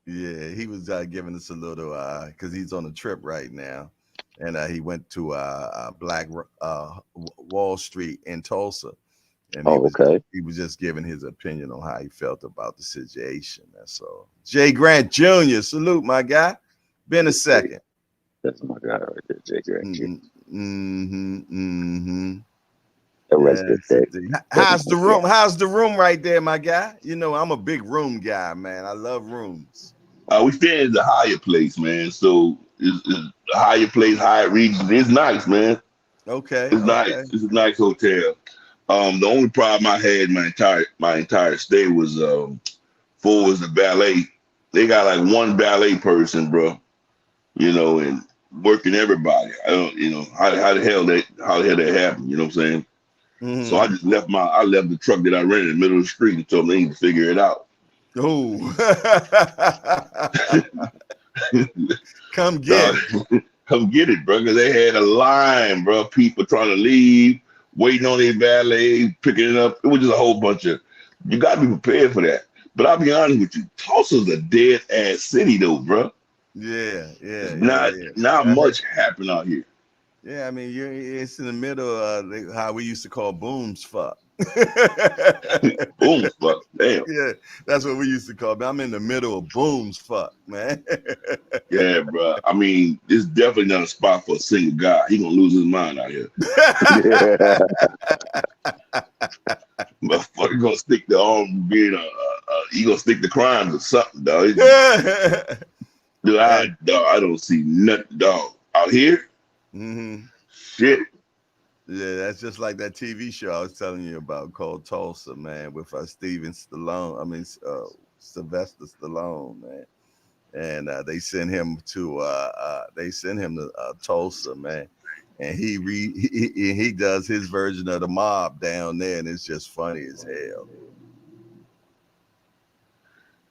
Yeah, he was giving us a little because he's on a trip right now, and he went to Black Wall Street in Tulsa, and he was just giving his opinion on how he felt about the situation. That's all. Jay Grant Jr., salute, my guy. Been a second. That's my guy right there, Jay Grant Jr. How's the room? How's the room right there, my guy? You know, I'm a big room guy, man. I love rooms. We stay in the higher place, man. So it's the higher place, higher region. It's nice, man. Okay. It's nice. It's a nice hotel. The only problem I had my entire stay was was the ballet. They got like one ballet person, bro. You know, and working everybody. I don't, you know, how the hell that happened? You know what I'm saying? So I just left the truck that I rented in the middle of the street and told them they need to figure it out. Oh, come get it. Come get it, bro. Because they had a line, bro. People trying to leave, waiting on their valet, picking it up. It was just a whole bunch of. You got to be prepared for that. But I'll be honest with you, Tulsa's a dead ass city, though, bro. Yeah. Not much happened out here. Yeah, I mean, it's in the middle of how we used to call booms fuck. Booms fuck, damn. Yeah, that's what we used to call it. I'm in the middle of booms fuck, man. Yeah, bro. I mean, it's definitely not a spot for a single guy. He gonna lose his mind out here. Motherfucker gonna stick the arm being he gonna stick the crimes or something, dog. Dude, I don't see nothing, dog. Out here, shit. Yeah, that's just like that TV show I was telling you about called Tulsa, man, with Sylvester Stallone, man. And they sent him to Tulsa, man. And he does his version of the mob down there, and it's just funny as hell.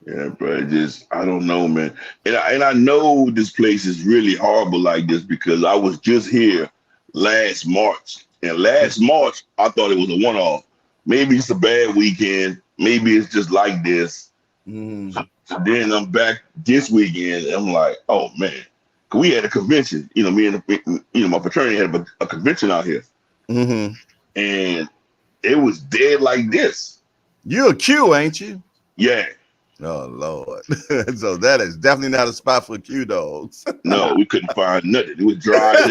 Yeah, bro. Just I don't know, man. And I know this place is really horrible like this because I was just here last March. And last March I thought it was a one-off. Maybe it's a bad weekend. Maybe it's just like this. So then I'm back this weekend and I'm like, oh man. 'Cause we had a convention, me and my fraternity had a convention out here. And it was dead like this. You're a Q, ain't you? Yeah. Oh Lord. So that is definitely not a spot for Q dogs. No, we couldn't find nothing. It was dry as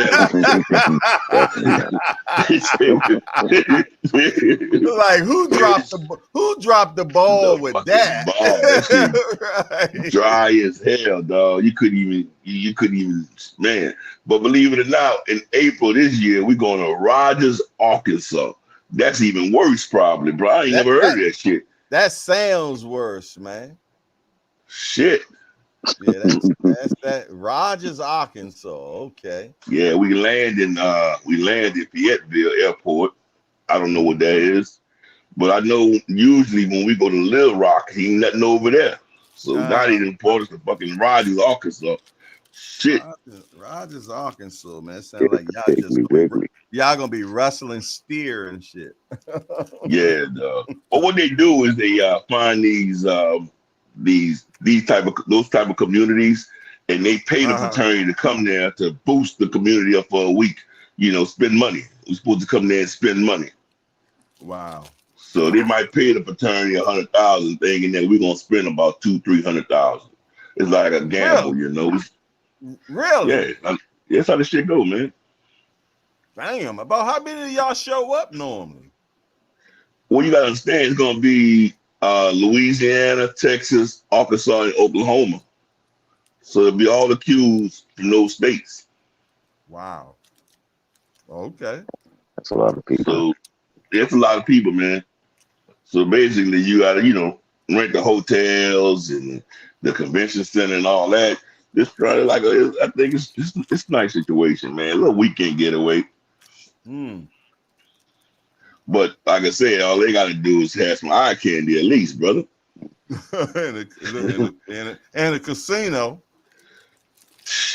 Like who dropped the ball with that? Right. Dry as hell, dog. You couldn't even, man. But believe it or not, in April this year, we're going to Rogers, Arkansas. That's even worse, probably, bro. I ain't never heard of that shit. That sounds worse, man. Shit. Yeah, that's that Rogers, Arkansas. Okay. Yeah, we landed Fayetteville Airport. I don't know what that is, but I know usually when we go to Little Rock, ain't nothing over there. So not even part of the fucking Rogers, Arkansas. Shit. Rogers, Arkansas, man. It sounds like y'all gonna be wrestling steer and shit. Yeah, dog. But what they do is they find those type of communities, and they pay the fraternity to come there to boost the community up for a week. Spend money. We're supposed to come there and spend money. Wow. So they might pay the fraternity $100,000 thing, and then we're gonna spend about $200,000-300,000. It's like a gamble, Really? Yeah, that's how the shit go, man. Damn. About how many of y'all show up normally? Well, you gotta understand, it's gonna be Louisiana, Texas, Arkansas, and Oklahoma. So it'll be all the Qs from those states. Wow. Okay. That's a lot of people. So it's a lot of people, man. So basically, you gotta, rent the hotels and the convention center and all that. This probably I think it's a nice situation, man. A little weekend getaway. But like I said, all they gotta do is have some eye candy at least, brother. and a casino.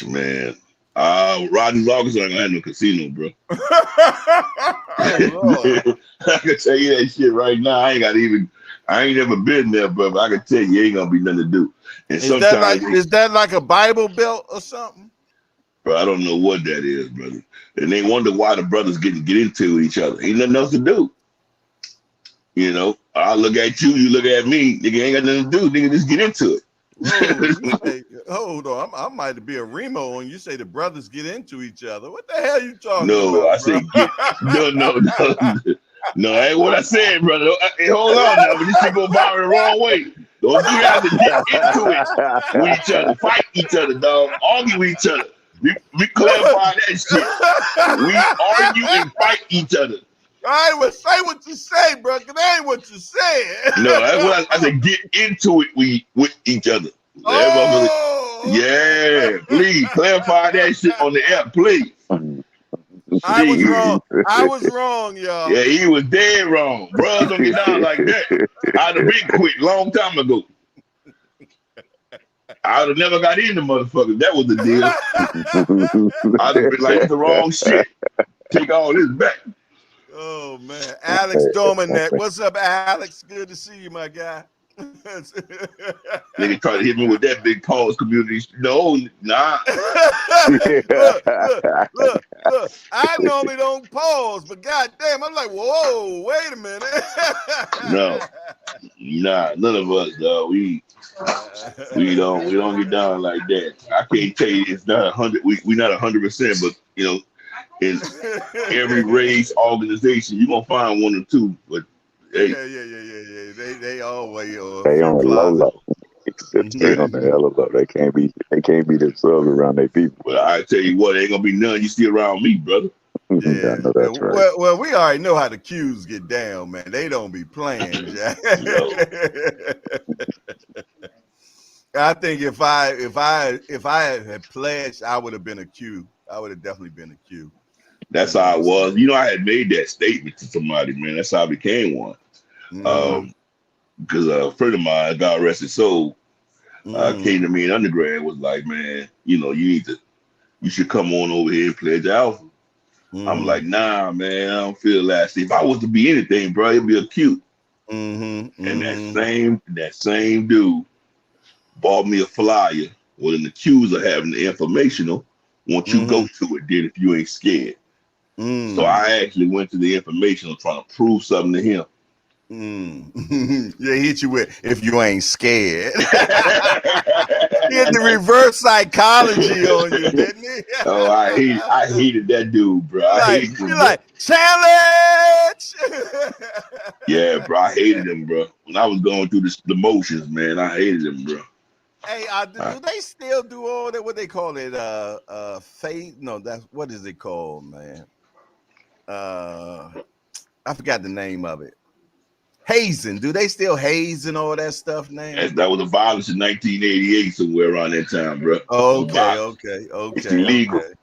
Man, Rogers, Arkansas ain't gonna have no casino, bro. I can tell you that shit right now. I ain't never been there, but I can tell you ain't gonna be nothing to do. And is that like a Bible Belt or something? Bro, I don't know what that is, brother. And they wonder why the brothers get into each other. Ain't nothing else to do. I look at you, you look at me. Nigga ain't got nothing to do. Nigga, just get into it. Hold on, I might be a Remo and you say the brothers get into each other. What the hell you talking about? No, I said no. No, ain't what I said, brother. Hey, hold on now, but this shit go viral the wrong way. Don't you have to get into it with each other, fight each other, dog, argue with each other. We clarify that shit. We argue and fight each other. I ain't would say what you say, bro, because that ain't what you said. No, that's what I said. Get into it with each other. Yeah, please clarify that shit on the air, please. I was wrong, y'all. Yeah, he was dead wrong. Bros don't get down like that. I'd have been quit long time ago. I'd have never got in the motherfucker. That was the deal. I'd have been like, the wrong shit. Take all this back. Oh man, Alex Dominek. What's up, Alex? Good to see you, my guy. Nigga try to hit me with that big pause community. No, nah. Look. I normally don't pause, but goddamn, I'm like, whoa, wait a minute. No, nah, none of us, dog. We don't get down like that. I can't tell you it's not 100. We not 100%, but in every race organization, you gonna find one or two. But hey, yeah. They always they on the low. They on the hella low. They can't be themselves around their people. But I tell you what, ain't gonna be none. You still around me, brother. Yeah, I know that's right. Well, we already know how the Qs get down, man. They don't be playing, Jack. I think if I had pledged, I would have been a Q. I would have definitely been a Q. That's how I was. I had made that statement to somebody, man. That's how I became one. Because a friend of mine, God rest his soul, Came to me in undergrad, was like, man, you should come on over here and pledge alpha. I'm like, nah, man, I don't feel that. See, if I was to be anything, bro, it'd be acute. And that same dude bought me a flyer with an accused of having the informational. Once you go to it, then if you ain't scared. So I actually went to the informational trying to prove something to him. Yeah, hit you with if you ain't scared. He had the reverse psychology on you, didn't he? Oh, I hated that dude, bro. You're like, challenge. Yeah, bro, I hated him, bro. When I was going through the motions, man, I hated him, bro. Hey, do they still do all that? What they call it? Faith? No, that's what is it called, man? I forgot the name of it. Hazing. Do they still haze and all that stuff now? That was a violence in 1988, somewhere around that time, bro. Okay. It's illegal. Okay.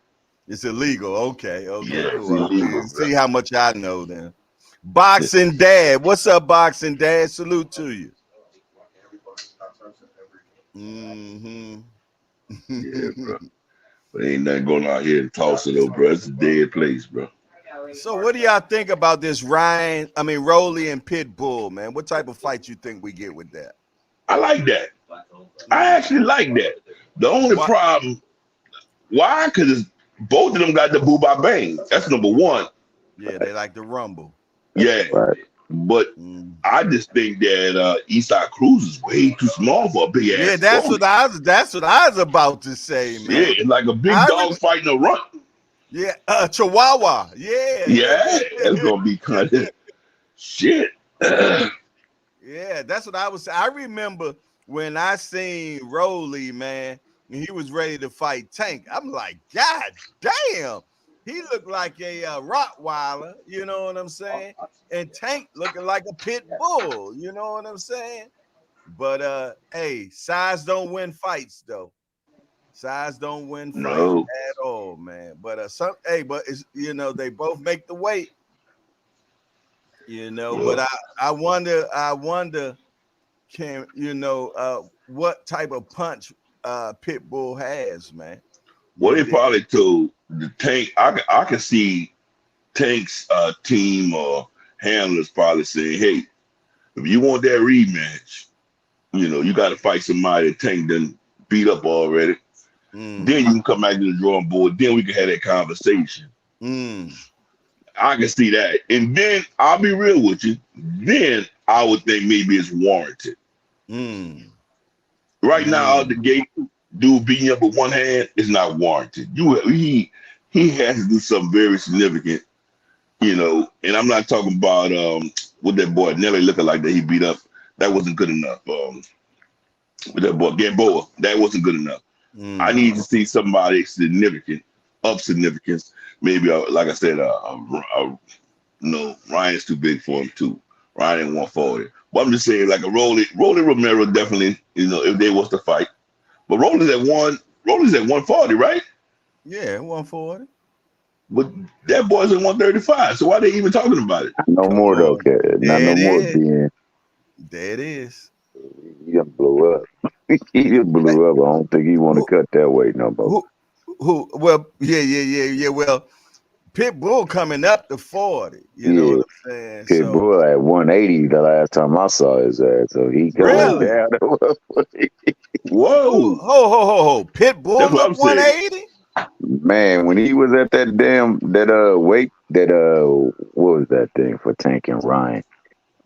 It's illegal. Okay. Yeah, Cool. it's illegal, See how much I know then. Boxing Dad. What's up, Boxing Dad? Salute to you. Yeah, bro. But ain't nothing going on here in Tulsa, though, bro. It's a dead place, bro. So what do y'all think about this Rolly and Pitbull, man? What type of fight you think we get with that? I like that. I actually like that. The only problem, why? Because both of them got the boo by bang. That's number one. Yeah, they like the rumble. Yeah, but I just think that Eastside Cruz is way too small for a big ass. Yeah, that's what I was about to say, man. Yeah, it's like a big dog fighting a runt. Yeah, Chihuahua. Yeah, it's gonna be kind of shit. Yeah, that's what I was. I remember when I seen Rolly, man, and he was ready to fight Tank. I'm like, God damn, he looked like a Rottweiler. You know what I'm saying? And Tank looking like a pit bull. You know what I'm saying? But hey, size don't win fights, though. Size don't win fights at all, man. But but it's they both make the weight. But I wonder, can what type of punch Pitbull has, man. Well, they probably told the Tank. I can see Tank's team or handlers probably saying, "Hey, if you want that rematch, you got to fight somebody that Tank done beat up already. Then you can come back to the drawing board. Then we can have that conversation." I can see that. And then I'll be real with you. Then I would think maybe it's warranted. Right now, out the gate, dude beating up with one hand is not warranted. He has to do something very significant, and I'm not talking about what that boy Nelly looking like that he beat up. That wasn't good enough. With that boy Gamboa, that wasn't good enough. I need to see somebody significant, of significance. Maybe, like I said, no, Ryan's too big for him too. Ryan ain't 140. But I'm just saying, like a Rolly Romero definitely, if they was to fight. But Rolly's at 140, right? Yeah, 140. But that boy's at 135. So why are they even talking about it? No more though, kid. Not no more. There it is. He done blew up. He done blew up. I don't think he want to cut that weight no more. Well, yeah. Well, Pitbull coming up to 40. You know what I'm saying? Pitbull at 180 the last time I saw his ass. So he going down. Whoa. Ho. Pitbull up 180? Man, when he was at that weight, what was that thing for Tank and Ryan?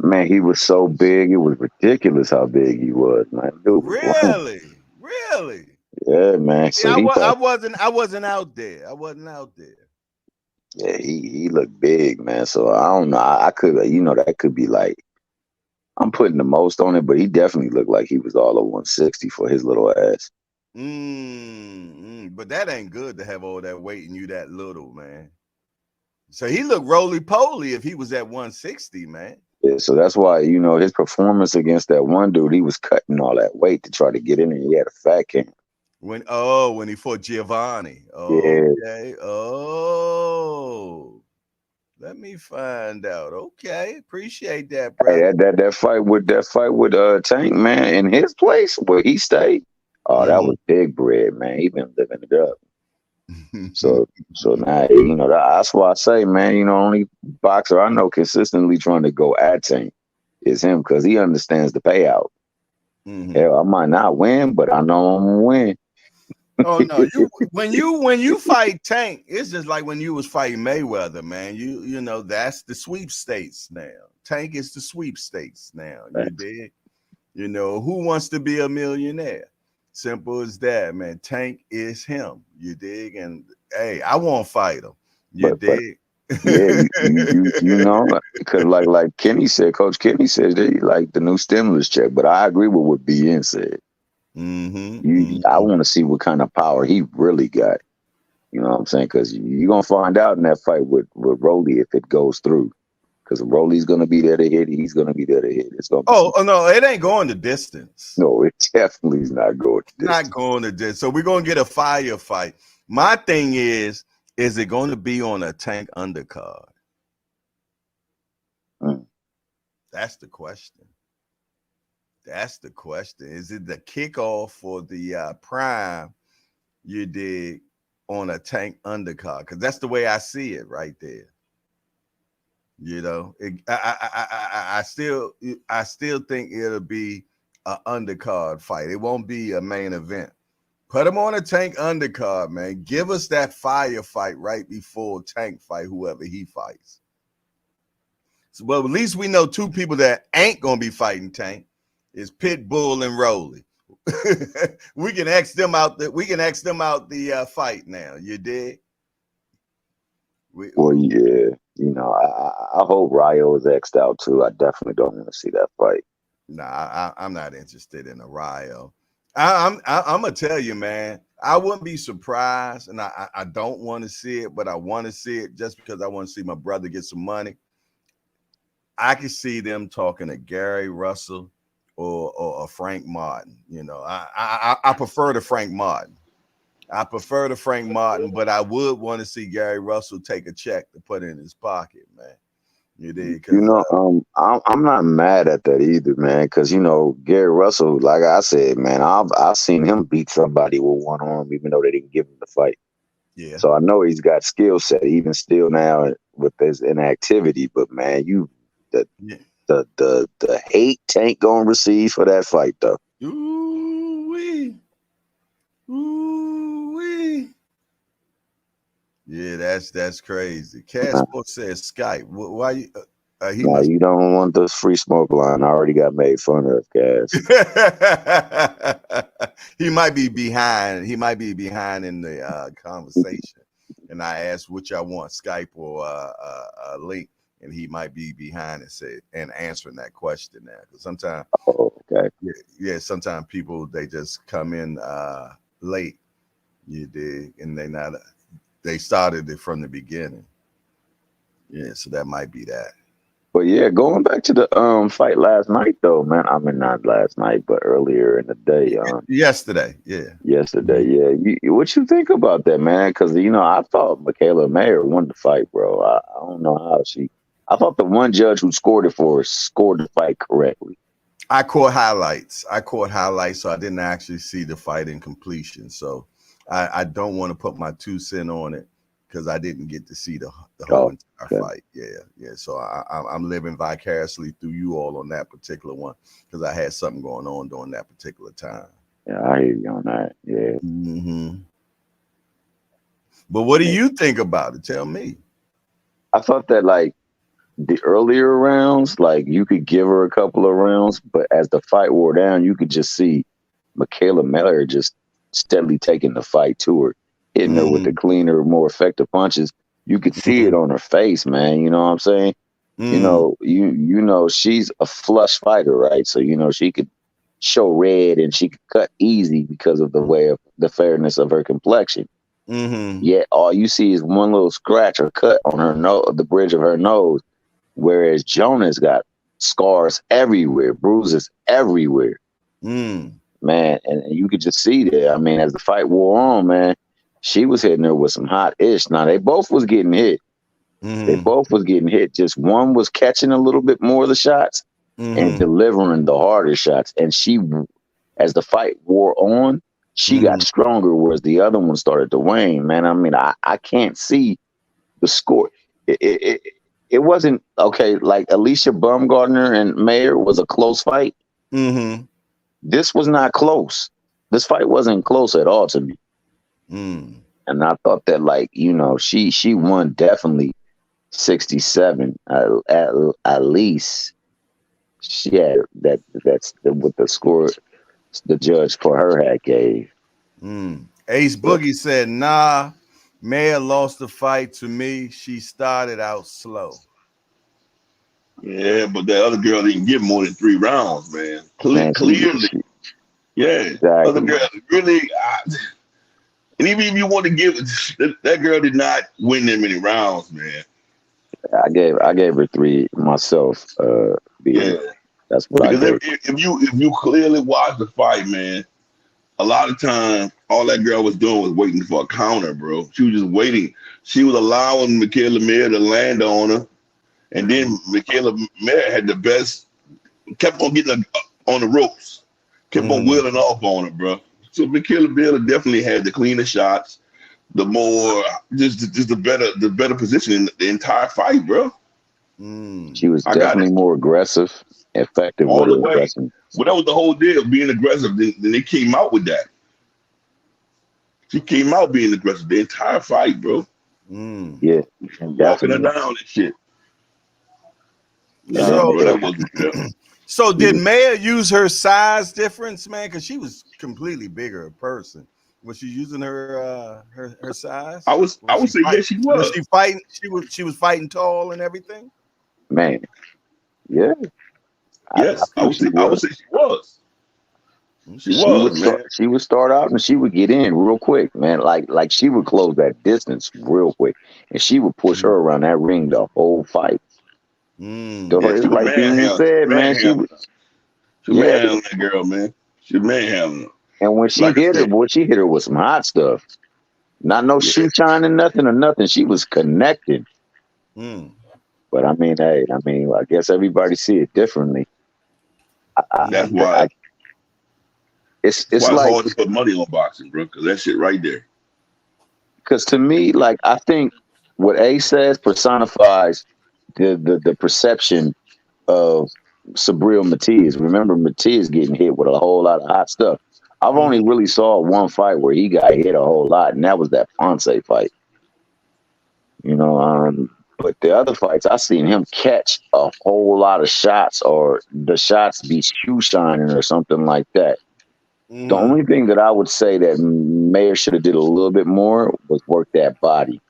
Man, he was so big, it was ridiculous how big he was, man. Dude, really? Yeah, man. So I wasn't out there. Yeah, he looked big, man. So I don't know. I could, that could be like, I'm putting the most on it, but he definitely looked like he was all of 160 for his little ass. But that ain't good to have all that weight and you that little, man. So he looked roly-poly if he was at 160, man. Yeah, so that's why, his performance against that one dude, he was cutting all that weight to try to get in there. He had a fat can. When he fought Giovanni. Yeah. Okay. Oh, Let me find out. Okay, appreciate that, Hey, brother. that fight with Tank, man, in his place where he stayed. Oh, that Mhm. was big bread, man. He been living it up. So now that's why I say, man, only boxer I know consistently trying to go at Tank is him because he understands the payout. Mhm. Hell, I might not win, but I know I'm gonna win. Oh no, you fight Tank, it's just like when you was fighting Mayweather, man. You know that's the sweepstakes now. Tank is the sweepstakes now. You dig? You know who wants to be a millionaire? Simple as that, man. Tank is him. You dig? And hey, I won't fight him. You But dig? yeah, because like Kenny said, Coach Kenny said that he like the new stimulus check. But I agree with what BN said. I want to see what kind of power he really got. You know what I'm saying? Because you're gonna find out in that fight with Rolly if it goes through. Because Rolly's gonna be there to hit. He's gonna be there to hit. It's gonna be Oh no, it ain't going the distance. no. It definitely is not going this. Not going to distance. So we're gonna get a fire fight. My thing is it going to be on a Tank undercard? That's the question. That's the question. Is it the kickoff for the prime you did on a Tank undercard? Because that's the way I see it right there. You know, I still think it'll be an undercard fight. It won't be a main event. Put him on a Tank undercard, man. Give us that fire fight right before Tank fight whoever he fights. So, well, at least we know two people that ain't gonna be fighting Tank is Pitbull and Rolly. We can ask them out. The fight now. You dig? Well, yeah. I hope Ryo is X'd out too. I definitely don't want to see that fight. Nah, I'm not interested in a Ryo. I'm gonna tell you, man. I wouldn't be surprised, and I don't want to see it, but I want to see it just because I want to see my brother get some money. I could see them talking to Gary Russell or Frank Martin. You know, I prefer the Frank Martin. I prefer the Frank Martin, but I would want to see Gary Russell take a check to put in his pocket, man. You did, because I'm not mad at that either, man. Because Gary Russell, like I said, man, I've seen him beat somebody with one arm, even though they didn't give him the fight. yeah, So I know he's got skill set, even still now with his inactivity. But man, yeah. the hate Tank gonna receive for that fight though. Ooh wee, ooh wee. Yeah, that's crazy. Casper says Skype. Why you? He No, must. you don't want this free smoke line. I already got made fun of, guys. He might be behind. He might be behind in the conversation. And I asked which I want, Skype or a link, and he might be behind and answering that question now. Because sometimes, Oh, okay. yeah, sometimes people they just come in late. You dig, and they started it from the beginning. Yeah, so that might be that. But yeah, going back to the fight last night though, man. I mean not last night, but earlier in the day. Yesterday, yeah. Yesterday, yeah. What you think about that, man? Because I thought Michaela Mayer won the fight, bro. I don't know how she. I thought the one judge who scored it for her scored the fight correctly. I caught highlights, so I didn't actually see the fight in completion. So I don't want to put my 2 cents on it because I didn't get to see the whole Oh, entire okay. fight. Yeah. So I'm living vicariously through you all on that particular one because I had something going on during that particular time. Yeah, I hear you on that. Yeah. Mm-hmm. But what do you think about it? Tell me. I thought that like the earlier rounds, like you could give her a couple of rounds, but as the fight wore down, you could just see Michaela Mayer just steadily taking the fight to her, hitting her with the Mm-hmm. cleaner, more effective punches. You could see it on her face, man. You know what I'm saying? Mm-hmm. She's a flush fighter, right? So she could show red and she could cut easy because of the way of the fairness of her complexion. Mm-hmm. Yet all you see is one little scratch or cut on her nose, the bridge of her nose, whereas Jonah's got scars everywhere, bruises everywhere, Mm. man. And you could just see that. I mean, as the fight wore on, man, she was hitting her with some hot ish. Now they both was getting hit. They both was getting hit. Just one was catching a little bit more of the shots and delivering the harder shots. And she, as the fight wore on, she got stronger, whereas the other one started to wane. Man, I mean, I can't see the score. It wasn't okay. Like Alicia Baumgartner and Mayer was a close fight. This was not close. This fight wasn't close at all to me. And I thought that, like, you know, she won definitely 67 at least. She had that's what the score the judge for her had gave. Ace Boogie said, nah, Maya lost the fight to me. She started out slow. Yeah, but that other girl didn't get more than 3 rounds, man. Clearly. Yeah. Exactly. Other girl really, and even if you want to give it, that girl did not win that many rounds, man. I gave her 3 myself. Yeah. That's what because I gave. If you clearly watch the fight, man, a lot of time all that girl was doing was waiting for a counter, bro. She was just waiting. She was allowing Michaela Mayer to land on her, and then Michaela Mayer had the best, kept on getting on the ropes, kept on wheeling off on her, bro. So Michaela Mayer definitely had the cleaner shots, the more just the better position in the entire fight, bro. She was definitely more aggressive, effective all with the her way. aggression. Well, that was the whole deal, being aggressive. Then they came out with that. She came out being aggressive the entire fight, bro. Yeah, walking her down and shit. So did Maya use her size difference, man? Because she was completely bigger in person. Was she using her size? I would say yes, she was. Was she fighting? She was fighting tall and everything. Man, yeah. Yes, I would say she was. She would start out and she would get in real quick, man. Like she would close that distance real quick, and she would push her around that ring the whole fight. Like Dean said, man, she manhandling that girl, man. She manhandling her. And when she hit her with some hot stuff. Not no shoe shining, nothing or nothing. She was connected. But I mean, I guess everybody see it differently. That's why. It's like hard to put money on boxing, bro, because that shit right there. Because to me, like, I think what A says personifies the perception of Sabril Matias. Remember, Matias getting hit with a whole lot of hot stuff. I've only really saw one fight where he got hit a whole lot, and that was that Ponce fight. You know, but the other fights, I seen him catch a whole lot of shots, or the shots be shoe shining or something like that. The only thing that I would say that Mayer should have did a little bit more was work that body.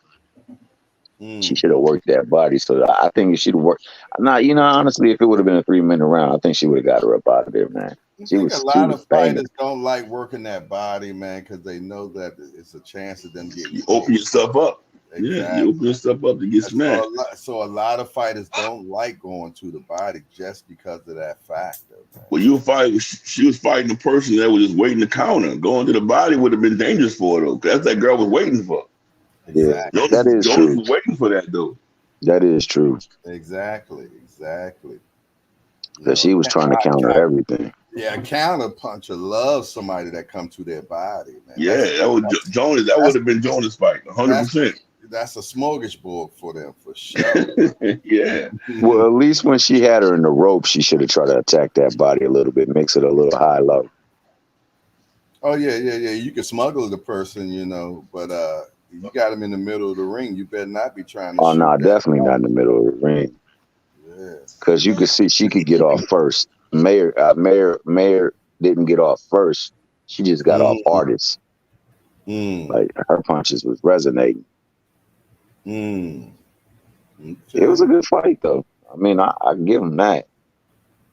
She should have worked that body. So I think she should have worked. Now, you know, honestly, if it would have been a 3-minute round, I think she would have got her up out of there, man. A lot of fighters don't like working that body, man, because they know that it's a chance of them getting. You open yourself up. Exactly. Yeah, you open yourself up to get smashed. So a lot of fighters don't like going to the body just because of that factor. Man. Well, she was fighting a person that was just waiting to counter. Going to the body would have been dangerous for her, though. That's that girl was waiting for. Exactly. Yeah, that is true. Was waiting for that, though. That is true. Exactly. Because she was trying to counter everything. Yeah, a counter puncher loves somebody that comes to their body, man. Yeah, that would have been Jonas' fight, 100%. That's a smorgasbord for them, for sure. Yeah. Well, at least when she had her in the rope, she should have tried to attack that body a little bit, mix it a little high-low. Oh, yeah. You can smuggle the person, you know, but you got him in the middle of the ring. You better not be trying to shoot. No, definitely not in the middle of the ring. Yeah. Because you could see she could get off first. Mayer didn't get off first. She just got off hardest. Like her punches was resonating. Okay. It was a good fight, though. I mean, I give him that.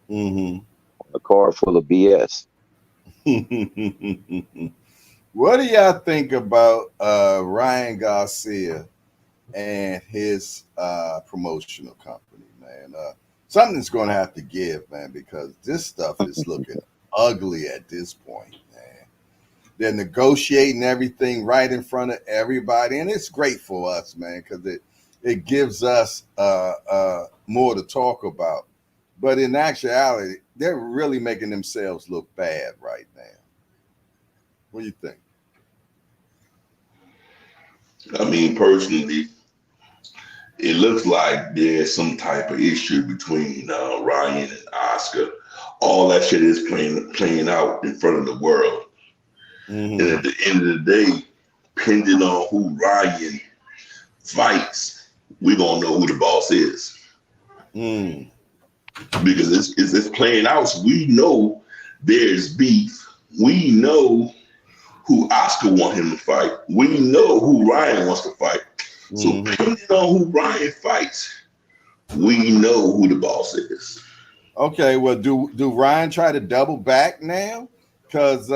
A card full of BS. What do y'all think about Ryan Garcia and his promotional company, man? Something's going to have to give, man, because this stuff is looking ugly at this point, man. They're negotiating everything right in front of everybody, and it's great for us, man, because it gives us more to talk about. But in actuality, they're really making themselves look bad right now. What do you think? I mean, personally, it looks like there's some type of issue between Ryan and Oscar. All that shit is playing out in front of the world. And at the end of the day, depending on who Ryan fights, we're gonna know who the boss is. Because it's playing out. So we know there's beef. We know who Oscar want him to fight. We know who Ryan wants to fight. So depending on who Ryan fights, we know who the boss is. Okay, well, do Ryan try to double back now? Because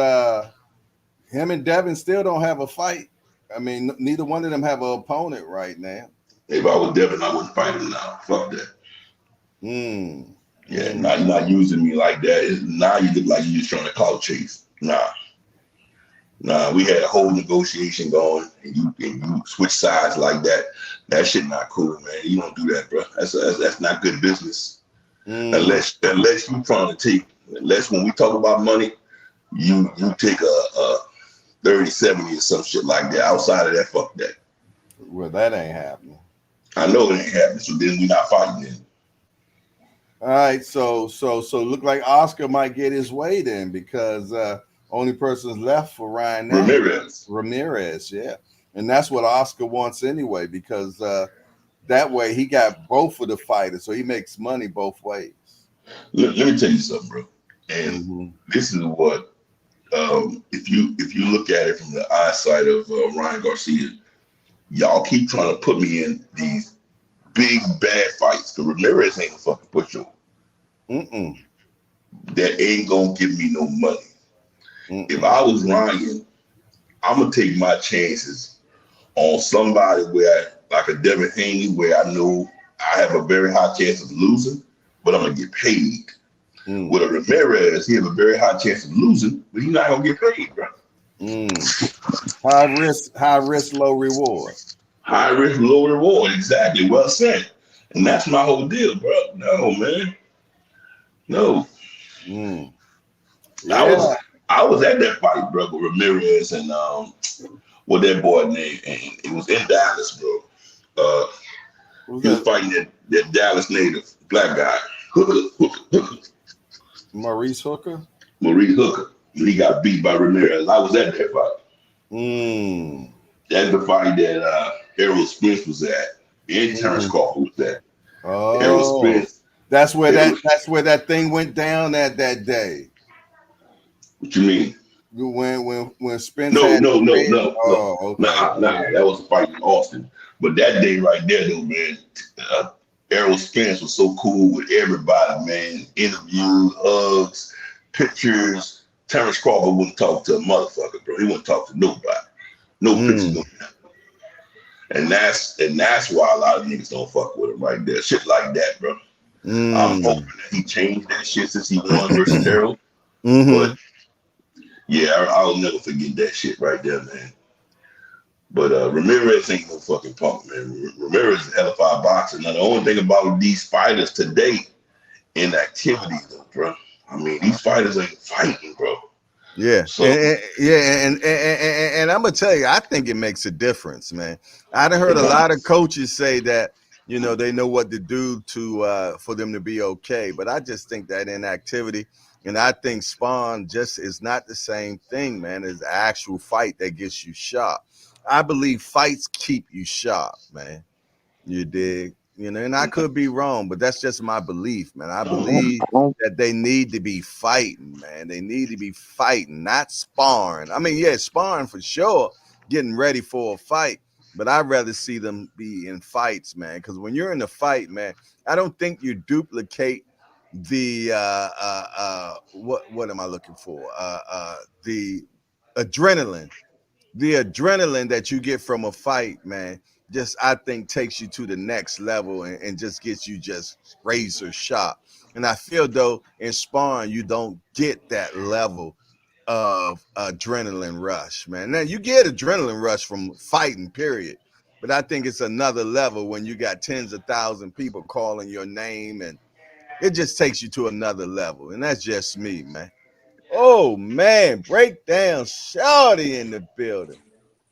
him and Devin still don't have a fight. I mean, neither one of them have an opponent right now. If I was Devin, I wouldn't fight him now. Fuck that. Yeah, not using me like that. Now you look like you're just trying to clout chase. Nah, we had a whole negotiation going, and you switch sides like that. That shit not cool, man. You don't do that, bro. That's not good business. Unless you trying to take, unless when we talk about money, you take a 30-70 or some shit like that. Outside of that, fuck that. Well, that ain't happening. I know it ain't happening. So then we not fighting then. All right, so look like Oscar might get his way then, because only person's left for Ryan now. Ramirez, yeah. And that's what Oscar wants anyway, because that way he got both of the fighters, so he makes money both ways. Let me tell you something, bro. And this is what, if you look at it from the eyesight of Ryan Garcia, y'all keep trying to put me in these big bad fights. The Ramirez ain't a fucking pushover. That ain't gonna give me no money. If I was Ryan, I'm gonna take my chances on somebody where, like a Devin Haney, where I know I have a very high chance of losing, but I'm gonna get paid. With a Ramirez, he have a very high chance of losing, but he's not gonna get paid, bro. High risk, low reward. High risk, low reward. Exactly. Well said. And that's my whole deal, bro. No, man. No. Yeah. I was at that fight, bro, with Ramirez and what that boy name, and it was in Dallas, bro. He was fighting that Dallas native black guy, Hooker. Maurice Hooker. He got beat by Ramirez. I was at that fight. That's the fight that Errol Spence was at, and Terrence Crawford was at. Errol Spence. That's where that thing went down that day. What you mean? When Spence No. okay. Nah, that was a fight in Austin. But that day right there, though, man, Errol Spence was so cool with everybody, man. Interviews, hugs, pictures. Terrence Crawford wouldn't talk to a motherfucker, bro. He wouldn't talk to nobody. No pictures. And that's why a lot of niggas don't fuck with him right there. Shit like that, bro. I'm hoping that he changed that shit since he won versus Errol. But yeah, I'll never forget that shit right there, man. But Ramirez ain't no fucking punk, man. Ramirez is a hell of a boxer. Now, the only thing about these fighters today, inactivity, though, bro. I mean, these fighters ain't fighting, bro. Yeah. So, and I'm gonna tell you, I think it makes a difference, man. I done heard a lot of coaches say that, you know, they know what to do to for them to be okay. But I just think that inactivity, and I think spawn just is not the same thing, man, as the actual fight that gets you sharp. I believe fights keep you sharp, man. You dig? You know, and I could be wrong, but that's just my belief, man. I believe that they need to be fighting, man. They need to be fighting, not sparring. I mean, yeah, sparring for sure, getting ready for a fight, but I'd rather see them be in fights, man. Because when you're in a fight, man, I don't think you duplicate the what am I looking for? The adrenaline. The adrenaline that you get from a fight, man, just I think takes you to the next level and just gets you just razor sharp. And I feel though in sparring you don't get that level of adrenaline rush, man. Now you get adrenaline rush from fighting, period, But I think it's another level when you got tens of thousands of people calling your name, and it just takes you to another level. And that's just me, man. Oh man, breakdown shorty in the building.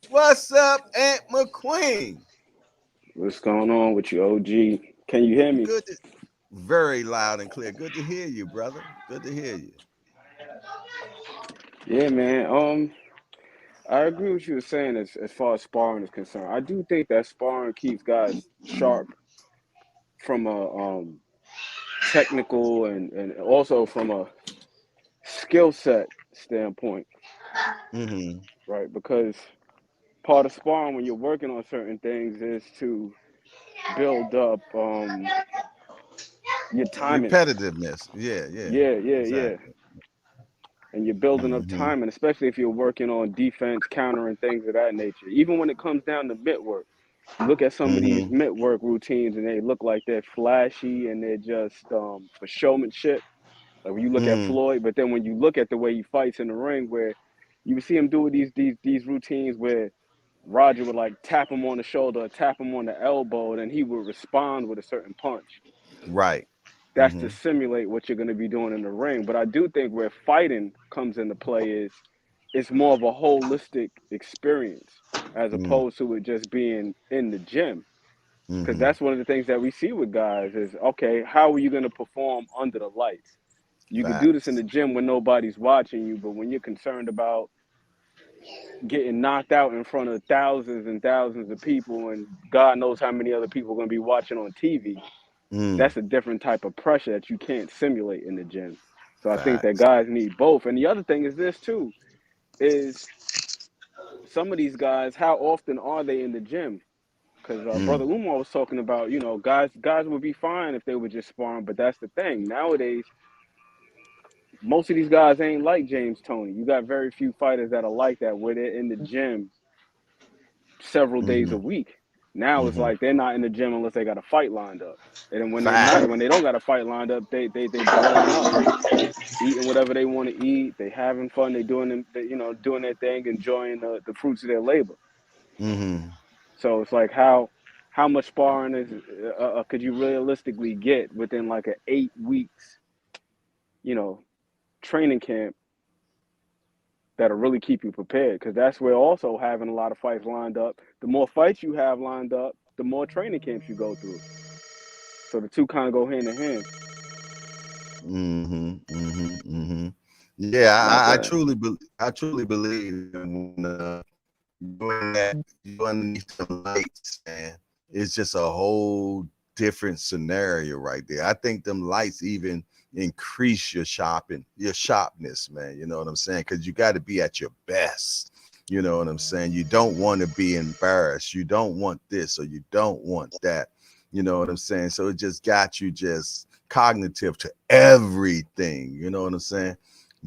What's up, Aunt McQueen? What's going on with you, OG? Can you hear me? Good to, very loud and clear. Good to hear you, brother. Good to hear you. Yeah, man. I agree with you saying as far as sparring is concerned. I do think that sparring keeps guys sharp from a technical and also from a skill set standpoint, Mm-hmm. right? Because part of sparring when you're working on certain things is to build up your timing. Repetitiveness. Yeah, Yeah. exactly. And you're building up Mm-hmm. time, and especially if you're working on defense, counter, and things of that nature. Even when it comes down to mitt work, you look at some of these Mm-hmm. mitt work routines, and they look like they're flashy and they're just for showmanship. Like when you look at Mm-hmm. Floyd, but then when you look at the way he fights in the ring, where you see him do these routines where Roger would like tap him on the shoulder, or tap him on the elbow, and then he would respond with a certain punch. Right. That's Mm-hmm. to simulate what you're going to be doing in the ring. But I do think where fighting comes into play is it's more of a holistic experience as opposed to it just being in the gym. Because Mm-hmm. that's one of the things that we see with guys is, okay, how are you going to perform under the lights? You could do this in the Facts. gym when nobody's watching you, but when you're concerned about getting knocked out in front of thousands and thousands of people and God knows how many other people are going to be watching on TV, Mm. that's a different type of pressure that you can't simulate in the gym. So I think that Facts. guys need both. And the other thing is this too, is some of these guys, how often are they in the gym? Because Brother Mm. Umar was talking about, guys would be fine if they were just sparring, but that's the thing. Nowadays, most of these guys ain't like James Toney. You got very few fighters that are like that, where they're in the gym several days Mm-hmm. a week. Now it's Mm-hmm. like they're not in the gym unless they got a fight lined up. And then Facts. when they don't got a fight lined up, they blowing up, eating whatever they want to eat. They having fun. They doing them, doing their thing, enjoying the fruits of their labor. Mm-hmm. So it's like how much sparring is could you realistically get within like a 8 weeks, you know, training camp that'll really keep you prepared? Because that's where also having a lot of fights lined up. The more fights you have lined up, the more training camps you go through. So the two kind of go hand in hand. Mm-hmm. Mm-hmm. Mm-hmm. Yeah, My bad. I truly believe that when you underneath the lights, man, it's just a whole different scenario right there. I think them lights even increase your sharpness, man. You know what I'm saying? Because you got to be at your best. You know what I'm saying? You don't want to be embarrassed. You don't want this or you don't want that. You know what I'm saying? So it just got you just cognitive to everything. You know what I'm saying?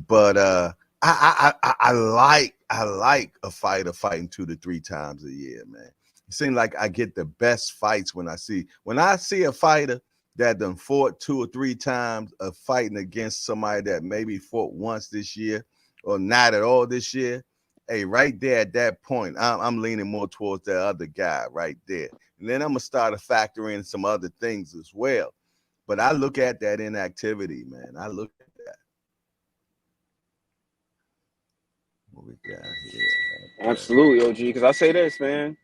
But I like a fighter fighting 2 to 3 times a year, man. It seems like I get the best fights when I see a fighter that done fought 2 or 3 times of fighting against somebody that maybe fought once this year or not at all this year. Hey, right there at that point, I'm leaning more towards that other guy right there. And then I'm gonna start to factor in some other things as well. But I look at that inactivity, man. I look at that. What we got here? Okay. Absolutely, OG. Because I say this, man.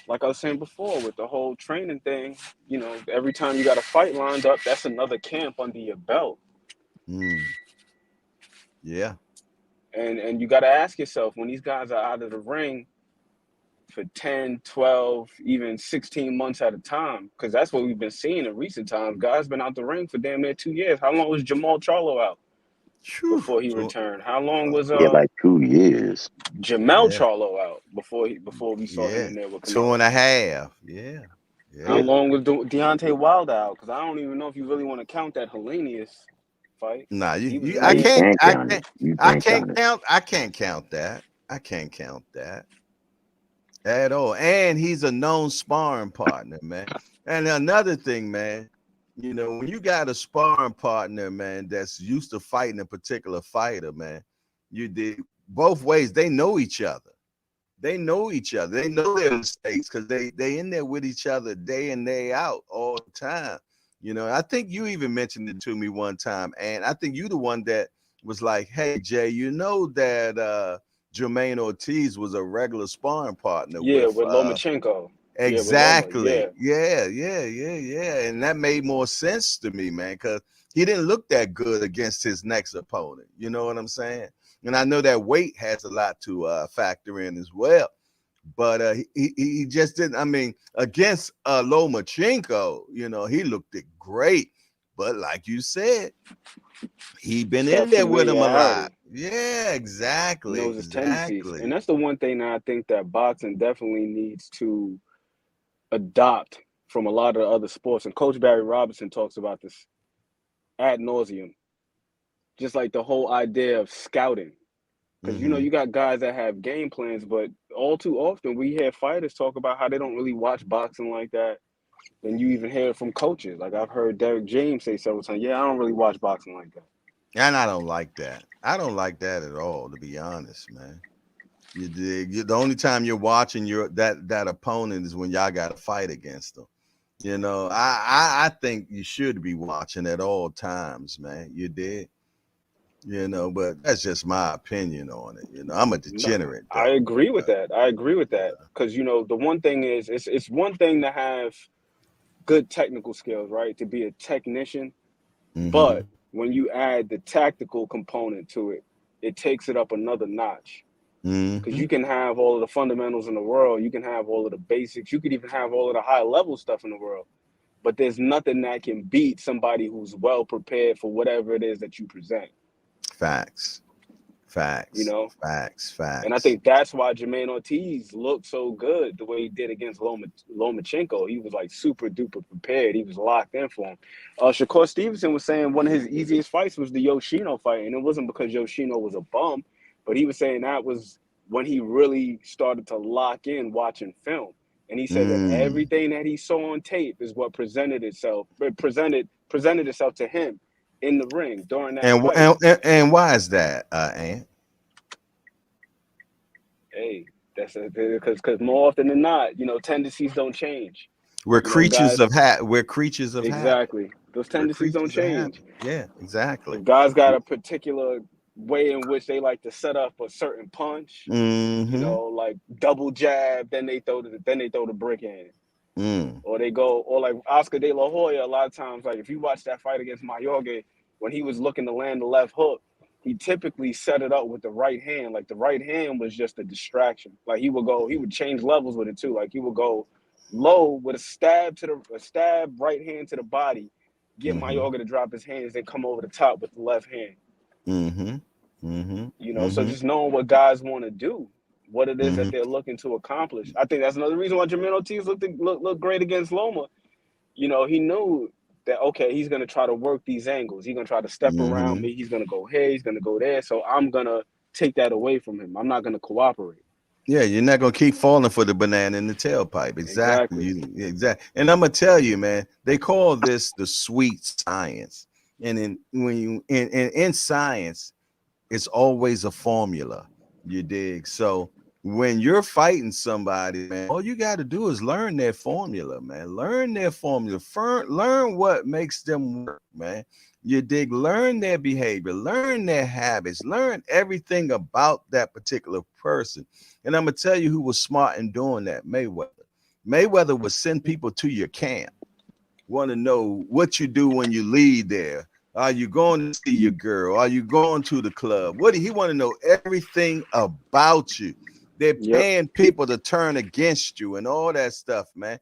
Like I was saying before, with the whole training thing, every time you got a fight lined up, that's another camp under your belt. Mm, yeah. And you got to ask yourself, when these guys are out of the ring for 10, 12, even 16 months at a time, because that's what we've been seeing in recent times. Guys been out the ring for damn near 2 years. How long was Jamal Charlo out Whew. before he returned? How long was Yeah, like 2 years. Jamel Yeah. Charlo out before we saw him Yeah. in there with Two Canelo? and a half. Yeah. How Yeah. long was Deontay Wilder out? Because I don't even know if you really want to count that Hellenius fight. Nah, He was No, you late. can't count it. You can't count it. I can't count that. I can't count that at all. And he's a known sparring partner, man. And another thing, man, when you got a sparring partner, man, that's used to fighting a particular fighter, man, you did both ways, they know each other. They know each other. They know their mistakes because they in there with each other day in, day out all the time. You know, I think you even mentioned it to me one time, and I think you the one that was like, "Hey Jay, you know that Jermaine Ortiz was a regular sparring partner Yeah, with with Lomachenko. Yeah, with Loma. exactly. Yeah. Yeah. And that made more sense to me, man, because he didn't look that good against his next opponent. You know what I'm saying? And I know that weight has a lot to factor in as well. But he just didn't. I mean, against Lomachenko, you know, he looked it great. But like you said, he been in Tough there with him a lot. familiarity. Yeah, He exactly, knows his tendencies. And exactly. that's the one thing that I think that boxing definitely needs to adopt from a lot of the other sports. And Coach Barry Robinson talks about this ad nauseum. Just like the whole idea of scouting. Because you know, Mm-hmm. you got guys that have game plans, but all too often we hear fighters talk about how they don't really watch boxing like that. And you even hear it from coaches. Like I've heard Derek James say several times, "Yeah, I don't really watch boxing like that." And I don't like that. I don't like that at all, to be honest, man. You dig? The only time you're watching your that opponent is when y'all got to fight against them. You know, I think you should be watching at all times, man. You did. You know, but that's just my opinion on it. You know, I'm a No, degenerate I though. agree with that. I agree with that because you know the one thing is it's one thing to have good technical skills, right? To be a technician, Mm-hmm. but when you add the tactical component to it, it takes it up another notch. Because Mm-hmm. you can have all of the fundamentals in the world, you can have all of the basics, you could even have all of the high level stuff in the world, but there's nothing that can beat somebody who's well prepared for whatever it is that you present. Facts. You Facts. know, Facts. and I Facts. think that's why Jermaine Ortiz looked so good the way he did against Lomachenko. He was like super duper prepared. He was locked in for him. Shakur Stevenson was saying one of his easiest fights was the Yoshino fight, and it wasn't because Yoshino was a bum, but he was saying that was when he really started to lock in watching film. And he said that Mm. everything that he saw on tape is what presented itself to him in the ring during that And, fight. and why is that, Ant? Hey, that's because more often than not, you know, tendencies don't change. We're You know, creatures guys, of habit. We're creatures of habit. exactly. Those We're tendencies don't creatures of change. habit. Yeah, exactly. If guys got a particular way in which they like to set up a certain punch, you Mm-hmm. know, like double jab, then they throw the brick in. Mm. Or they go, or like Oscar De La Hoya, a lot of times, like if you watch that fight against Mayorga, when he was looking to land the left hook, he typically set it up with the right hand. Like the right hand was just a distraction. Like he would change levels with it too. Like he would go low with a stab right hand to the body, get Mm-hmm. Mayorga to drop his hands, then come over the top with the left hand. Mm-hmm. Mm-hmm. You know, so Mm-hmm. just knowing what guys want to do, what it is that Mm-hmm. they're looking to accomplish. I think that's another reason why Jermaine Ortiz looked great against Loma. You know, he knew that okay, he's gonna try to work these angles. He's gonna try to step around Mm-hmm. me. He's gonna go here. He's gonna go there. So I'm gonna take that away from him. I'm not gonna cooperate. Yeah, you're not gonna keep falling for the banana in the tailpipe. Exactly. Exactly. Exactly. And I'm gonna tell you, man, they call this the sweet science. And in science, it's always a formula. You dig? So when you're fighting somebody, man, all you got to do is learn their formula, man. Learn their formula. Learn what makes them work, man. You dig? Learn their behavior, learn their habits, learn everything about that particular person. And I'm gonna tell you who was smart in doing that. Mayweather. Mayweather would send people to your camp, want to know what you do when you leave there. Are you going to see your girl? Are you going to the club? What do he want to know? Everything about you. They're Yep. paying people to turn against you and all that stuff, man.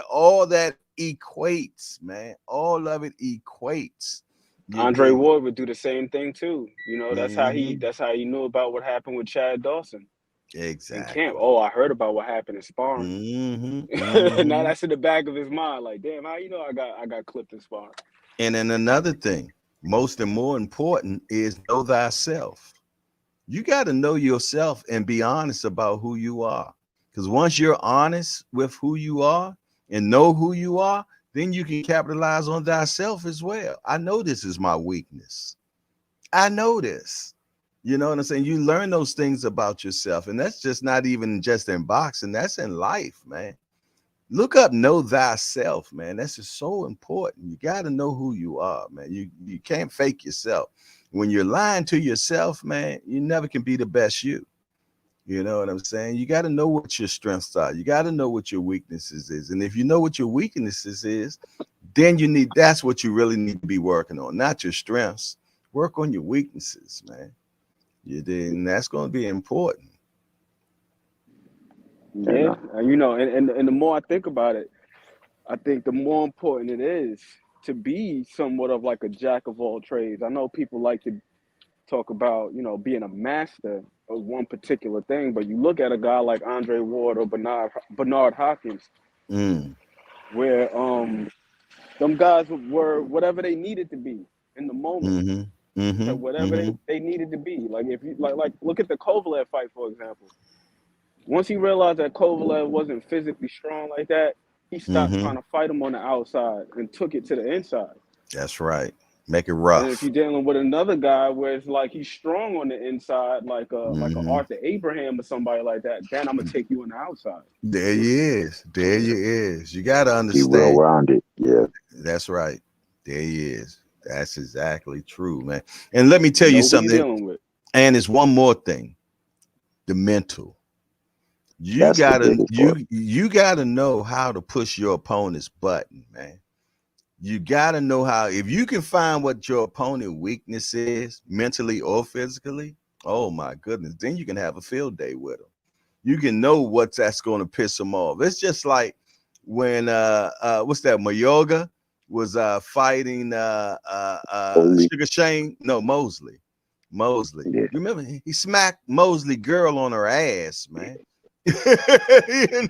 All that equates, man. All of it equates. You Andre dig? Ward would do the same thing too. You know, Mm-hmm. that's how he knew about what happened with Chad Dawson in camp. Exactly. Oh, I heard about what happened in sparring. Mm-hmm. Now Mm-hmm. that's in the back of his mind. Like, damn, how you know I got clipped in sparring? And then another thing, most and more important, is know thyself. You got to know yourself and be honest about who you are. Because once you're honest with who you are and know who you are, then you can capitalize on thyself as well. I know this is my weakness. I know this. You know what I'm saying? You learn those things about yourself, and that's just not even just in boxing. That's in life, man. Look up, know thyself, man. That's just so important. You got to know who you are, man. You can't fake yourself. When you're lying to yourself, man, you never can be the best you. You know what I'm saying? You got to know what your strengths are. You got to know what your weaknesses is. And if you know what your weaknesses is, then that's what you really need to be working on, not your strengths. Work on your weaknesses, man. And that's going to be important. Yeah, you know, and the more I think about it, I think the more important it is to be somewhat of like a jack of all trades. I know people like to talk about, you know, being a master of one particular thing, but you look at a guy like Andre Ward or Bernard Hopkins, Mm. where them guys were whatever they needed to be in the moment. Mm-hmm. To Mm-hmm. whatever Mm-hmm. they needed to be. Like if you like look at the Kovalev fight, for example. Once he realized that Kovalev wasn't physically strong like that, he stopped Mm-hmm. trying to fight him on the outside and took it to the inside. That's right. Make it And if rough. you're dealing with another guy where it's like he's strong on the inside, like a Mm-hmm. Arthur Abraham or somebody like that, then I'm gonna take you on the outside. There you is. There you is. You got to Be well understand. rounded. Yeah. That's right. There he is. That's exactly true, man. And let me tell You you know who you something. dealing with. And it's one more thing: the mental. You That's the gotta biggest part. you gotta know how to push your opponent's button, man. You gotta know how. If you can find what your opponent weakness is, mentally or physically, oh my goodness, then you can have a field day with them. You can know what that's going to piss them off. It's just like when what's that, Mayoga was fighting Holy. Sugar Shane, no, Mosley. Yeah. Remember, he smacked Mosley girl on her ass, man. You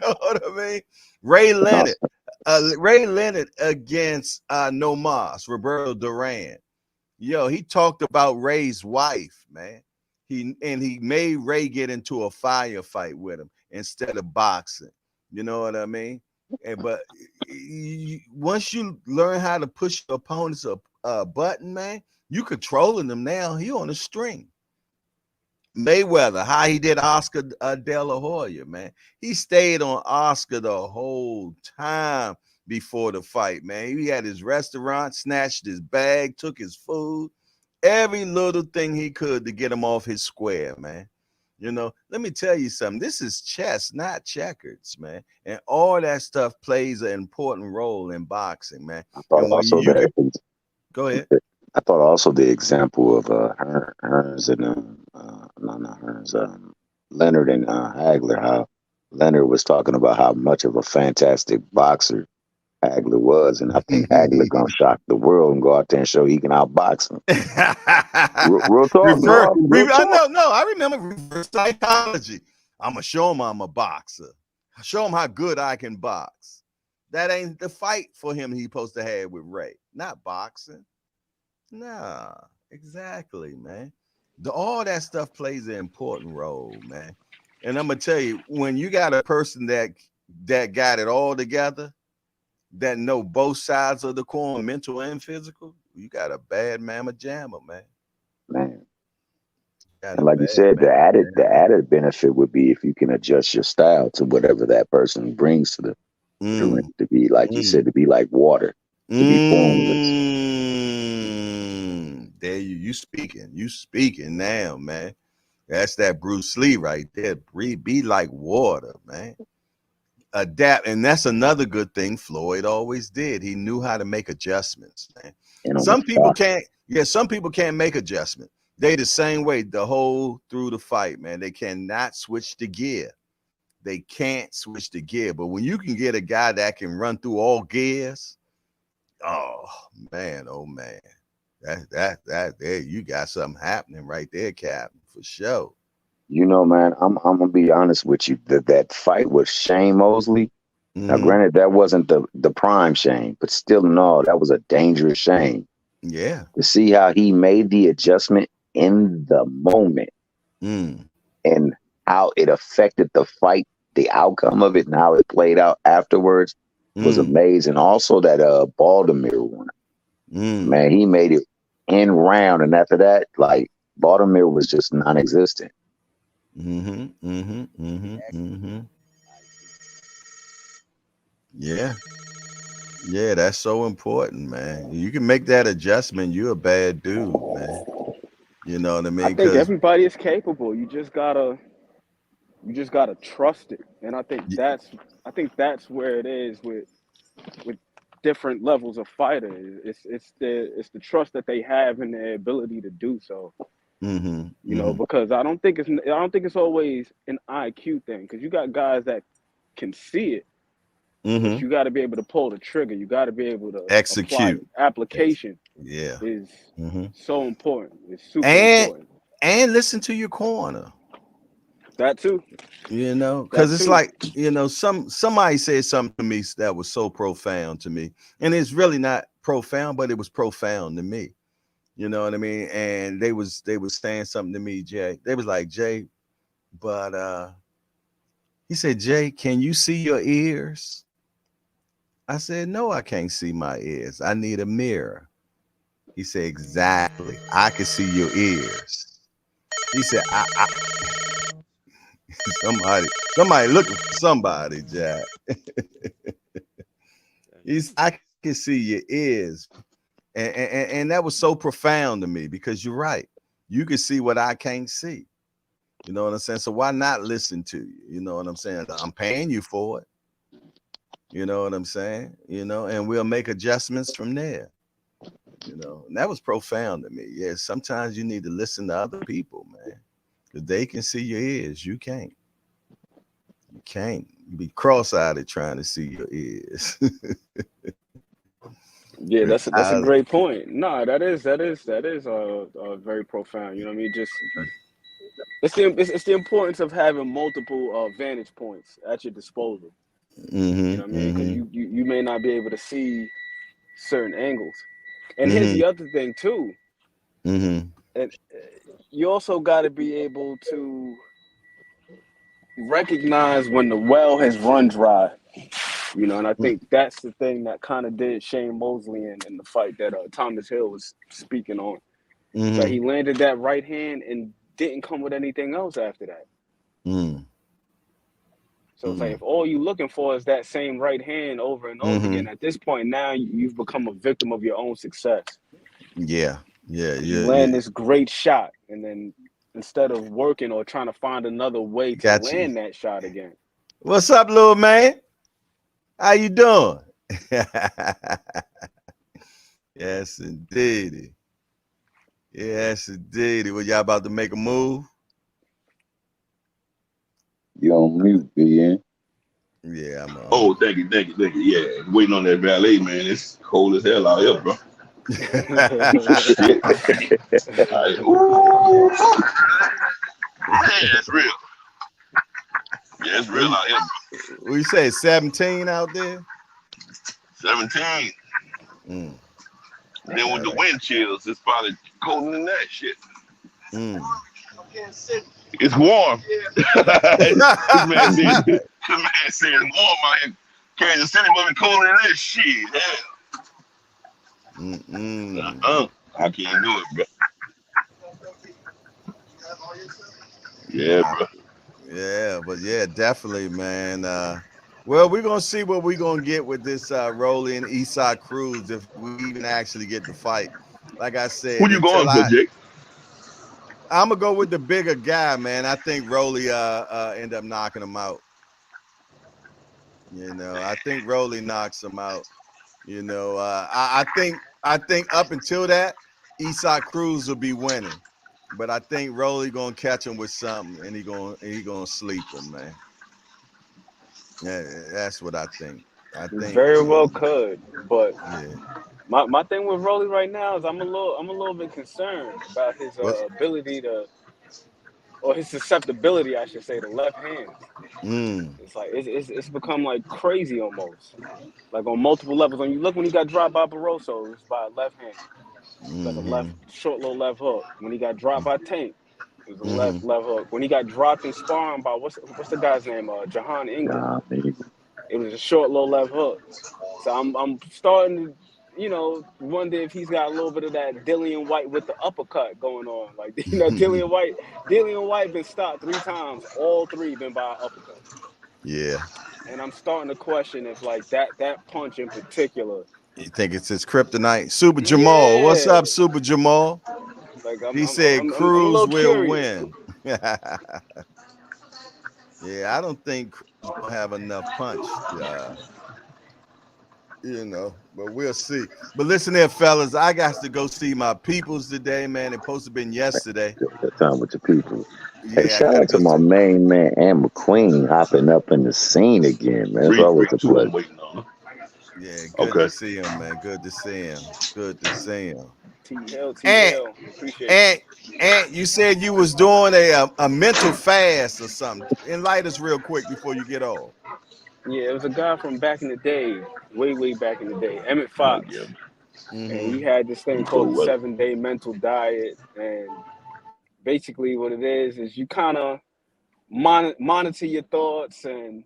know what I mean? Ray Leonard, Awesome. Ray Leonard against No Mas, Roberto Duran. Yo, he talked about Ray's wife, man. He made Ray get into a firefight with him instead of boxing. You know what I mean? But once you learn how to push your opponent's button, man, you controlling them now. He on a string. Mayweather, how he did Oscar De La Hoya, man. He stayed on Oscar the whole time before the fight, man. He had his restaurant, snatched his bag, took his food, every little thing he could to get him off his square, man. You know, let me tell you something. This is chess, not checkers, man. And all that stuff plays an important role in boxing, man. I thought And when also you that can go ahead. I thought also the example of Hearns and no, not Hearns, Leonard and Hagler, how Leonard was talking about how much of a fantastic boxer Hagler was, and I think Hagler gonna shock the world and go out there and show he can outbox him. Real talk, real I talk. know, no, I remember reverse psychology. I'm gonna show him I'm a boxer. Show him how good I can box. That ain't the fight for him he supposed to have with Ray. Not boxing. Nah, exactly, man. All that stuff plays an important role, man. And I'm gonna tell you, when you got a person that got it all together, that know both sides of the coin, mental and physical, you got a bad mamma jamma, man. Man. Got And a like you bad said, mamma the jamma. added benefit would be if you can adjust your style to whatever that person brings to the ring, Mm, to be like you mm, said, to be like water, to be formless. There you speaking now, man. That's that Bruce Lee right there. Be like water, man. Adapt, and that's another good thing Floyd always did. He knew how to make adjustments, man. And on the Some people spot. can't, yeah, some people can't make adjustment. They the same way the whole through the fight, man. They cannot switch the gear. They can't switch the gear. But when you can get a guy that can run through all gears, oh man, oh man. That there you got something happening right there, Captain, for sure. You know, man, I'm gonna be honest with you. That fight with Shane Mosley. Now, Mm-hmm. granted, that wasn't the prime Shane, but still, no, that was a dangerous Shane. Yeah. To see how he made the adjustment in the moment Mm. and how it affected the fight, the outcome of it, and how it played out afterwards was Mm. amazing. Also, that Baltimore one, Mm. man, he made it in round, and after that, like Baltimore was just non-existent. Yeah. Yeah, that's so important, man. You can make that adjustment. You're a bad dude, man. You know what I I mean? think Because everybody is capable. You just gotta trust it. And I think that's where it is with different levels of fighter. It's the trust that they have in their ability to do so. Because I don't think it's always an IQ thing. Because you got guys that can see it, but you got to be able to pull the trigger. You got to be able to apply execute. it. Application Yeah. is so important. It's super And important. listen to your corner. That too. Because it's like, somebody said something to me that was so profound to me. And it's really not profound, but it was profound to me. You know what I mean? And they was saying something to me, Jay. They was like, Jay, but he said, Jay, can you see your ears? I said, no, I can't see my ears. I need a mirror. He said, exactly. I can see your ears. He said, I somebody looking for somebody, Jack. I can see your ears. And that was so profound to me because you're right. You can see what I can't see. You know what I'm saying? So why not listen to you? You know what I'm saying? I'm paying you for it. You know what I'm saying? And we'll make adjustments from there. And that was profound to me. Yeah, sometimes you need to listen to other people, man. Because they can see your ears. You can't. You can't. You be cross-eyed trying to see your ears. Yeah, that's a great point. No, that is very profound. You know what I mean? Just it's the importance of having multiple vantage points at your disposal. You know what I mean? Because you may not be able to see certain angles. And here's the other thing too. And you also got to be able to recognize when the well has run dry. And I think that's the thing that kind of did Shane Mosley in the fight that Thomas Hill was speaking on. So he landed that right hand and didn't come with anything else after that. So it's like if all you're looking for is that same right hand over and over again, at this point now you've become a victim of your own success. Yeah. You land this great shot, and then instead of working or trying to find another way to land that shot again. What's up, little man? How you doing? Yes, indeed. Yes, indeed. Well, y'all about to make a move? You on mute, BN. Yeah, I'm on. Oh, thank you. Yeah, waiting on that valet, man. It's cold as hell out here, bro. Shit. Right. Ooh. Yeah, it's real. Yeah, it's real out here, bro. We say 17 out there? 17. Then with the wind chills, it's probably colder than that shit. It's warm. This man said it's warm out here. Kansas City must be colder than this shit. Hell. I can't do it, bro. Yeah, bro. Yeah, but yeah, definitely, man. Well, we're gonna see what we're gonna get with this Rolly and Eastside Cruz if we even actually get the fight. Like I said, who you going for, Jake? I'm gonna go with the bigger guy, man. I think Rolly end up knocking him out. I think Rolly knocks him out. I think up until that, Eastside Cruz will be winning. But I think Rolly gonna catch him with something, and he gonna sleep him, man. Yeah, that's what I think. I think very well could, but my thing with Rolly right now is I'm a little bit concerned about his ability to, or his susceptibility, I should say, to left hands. It's like it's become like crazy almost, like on multiple levels. When you look when he got dropped by Barroso, it was by a left hand. It's like a short little left hook. When he got dropped by Tank, it was a left hook. When he got dropped in sparring by what's the guy's name? Jahan England. It was a short little left hook. So I'm starting to, wonder if he's got a little bit of that Dillian White with the uppercut going on. Like, Dillian White been stopped 3 times. All 3 been by uppercut. Yeah. And I'm starting to question if like that punch in particular. You think it's his kryptonite? Super Jamal. What's Yeah. up, Super Jamal? Like He said I'm a Cruz little will curious. win. Yeah, I don't think Cruz gonna have enough punch. But we'll see. But listen here, fellas, I got to go see my peoples today, man. It supposed to have been yesterday. That time with your people. Hey, Yeah, I shout gotta out to go my see. main man and McQueen hopping up in the scene again, man. It's always Rick a too, I'm pleasure. waiting on. Yeah, good Okay. to see him, man. Good to see him. Good to see him. T Hell. And Appreciate you. and you said you was doing a mental fast or something. Enlighten us real quick before you get off. Yeah, it was a guy from back in the day, way back in the day, Emmett Oh, Fox. yeah. And Mm-hmm. he had this thing I'm called cool the with it. 7-day mental diet. And basically what it is you kind of monitor your thoughts and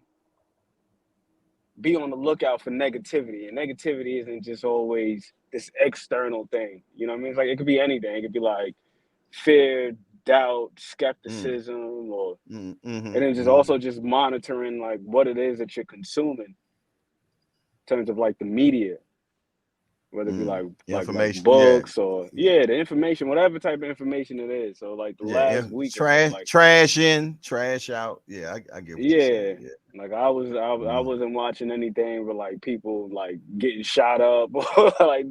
be on the lookout for negativity. And negativity isn't just always this external thing. You know what I mean? It's like it could be anything. It could be like fear, doubt, skepticism, or Mm-hmm. and then just also just monitoring like what it is that you're consuming in terms of like the media, whether it be like Information. Yeah. books or the information, whatever type of information it is. So like the Yeah. last week or so, like Trash in, trash out. Yeah, I get what you're yeah, saying. Yeah. like I wasn't watching anything with like people like getting shot up or like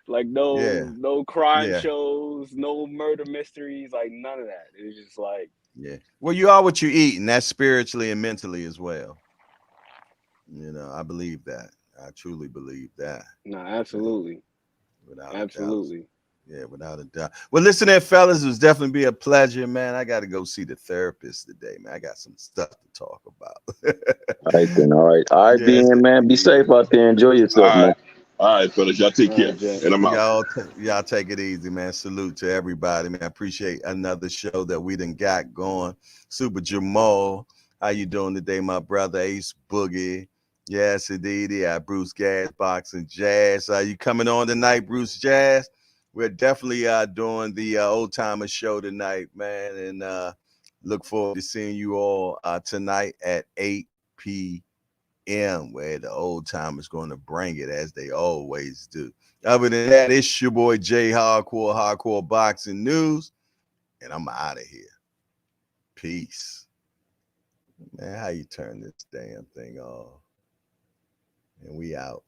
Yeah. no crime Yeah. shows, no murder mysteries, like none of that. It was just like Yeah. Well, you are what you eat, and that's spiritually and mentally as well. I believe that. I truly believe that. no, Yeah, absolutely, without a doubt. absolutely. Yeah, without a doubt. Well, listen there, fellas. It was definitely be a pleasure, man. I got to go see the therapist today, man. I got some stuff to talk about. All right, then. All right, Yes, Ben, man. Be indeed. safe out there. Enjoy All yourself, man. right. All right, fellas. Y'all take All care. right, Jay. And I'm out. Y'all take it easy, man. Salute to everybody, man. I appreciate another show that we done got going. Super Jamal, how you doing today, my brother? Ace Boogie. Yes, indeed. Yeah, Bruce Gas, Boxing Jazz. Are you coming on tonight, Bruce Jazz? We're definitely doing the old timer show tonight, man. And look forward to seeing you all tonight at 8 p.m. where the old timers going to bring it as they always do. Other than that, it's your boy Jay Hardcore Boxing News, and I'm out of here. Peace. Man, how you turn this damn thing off? And we out.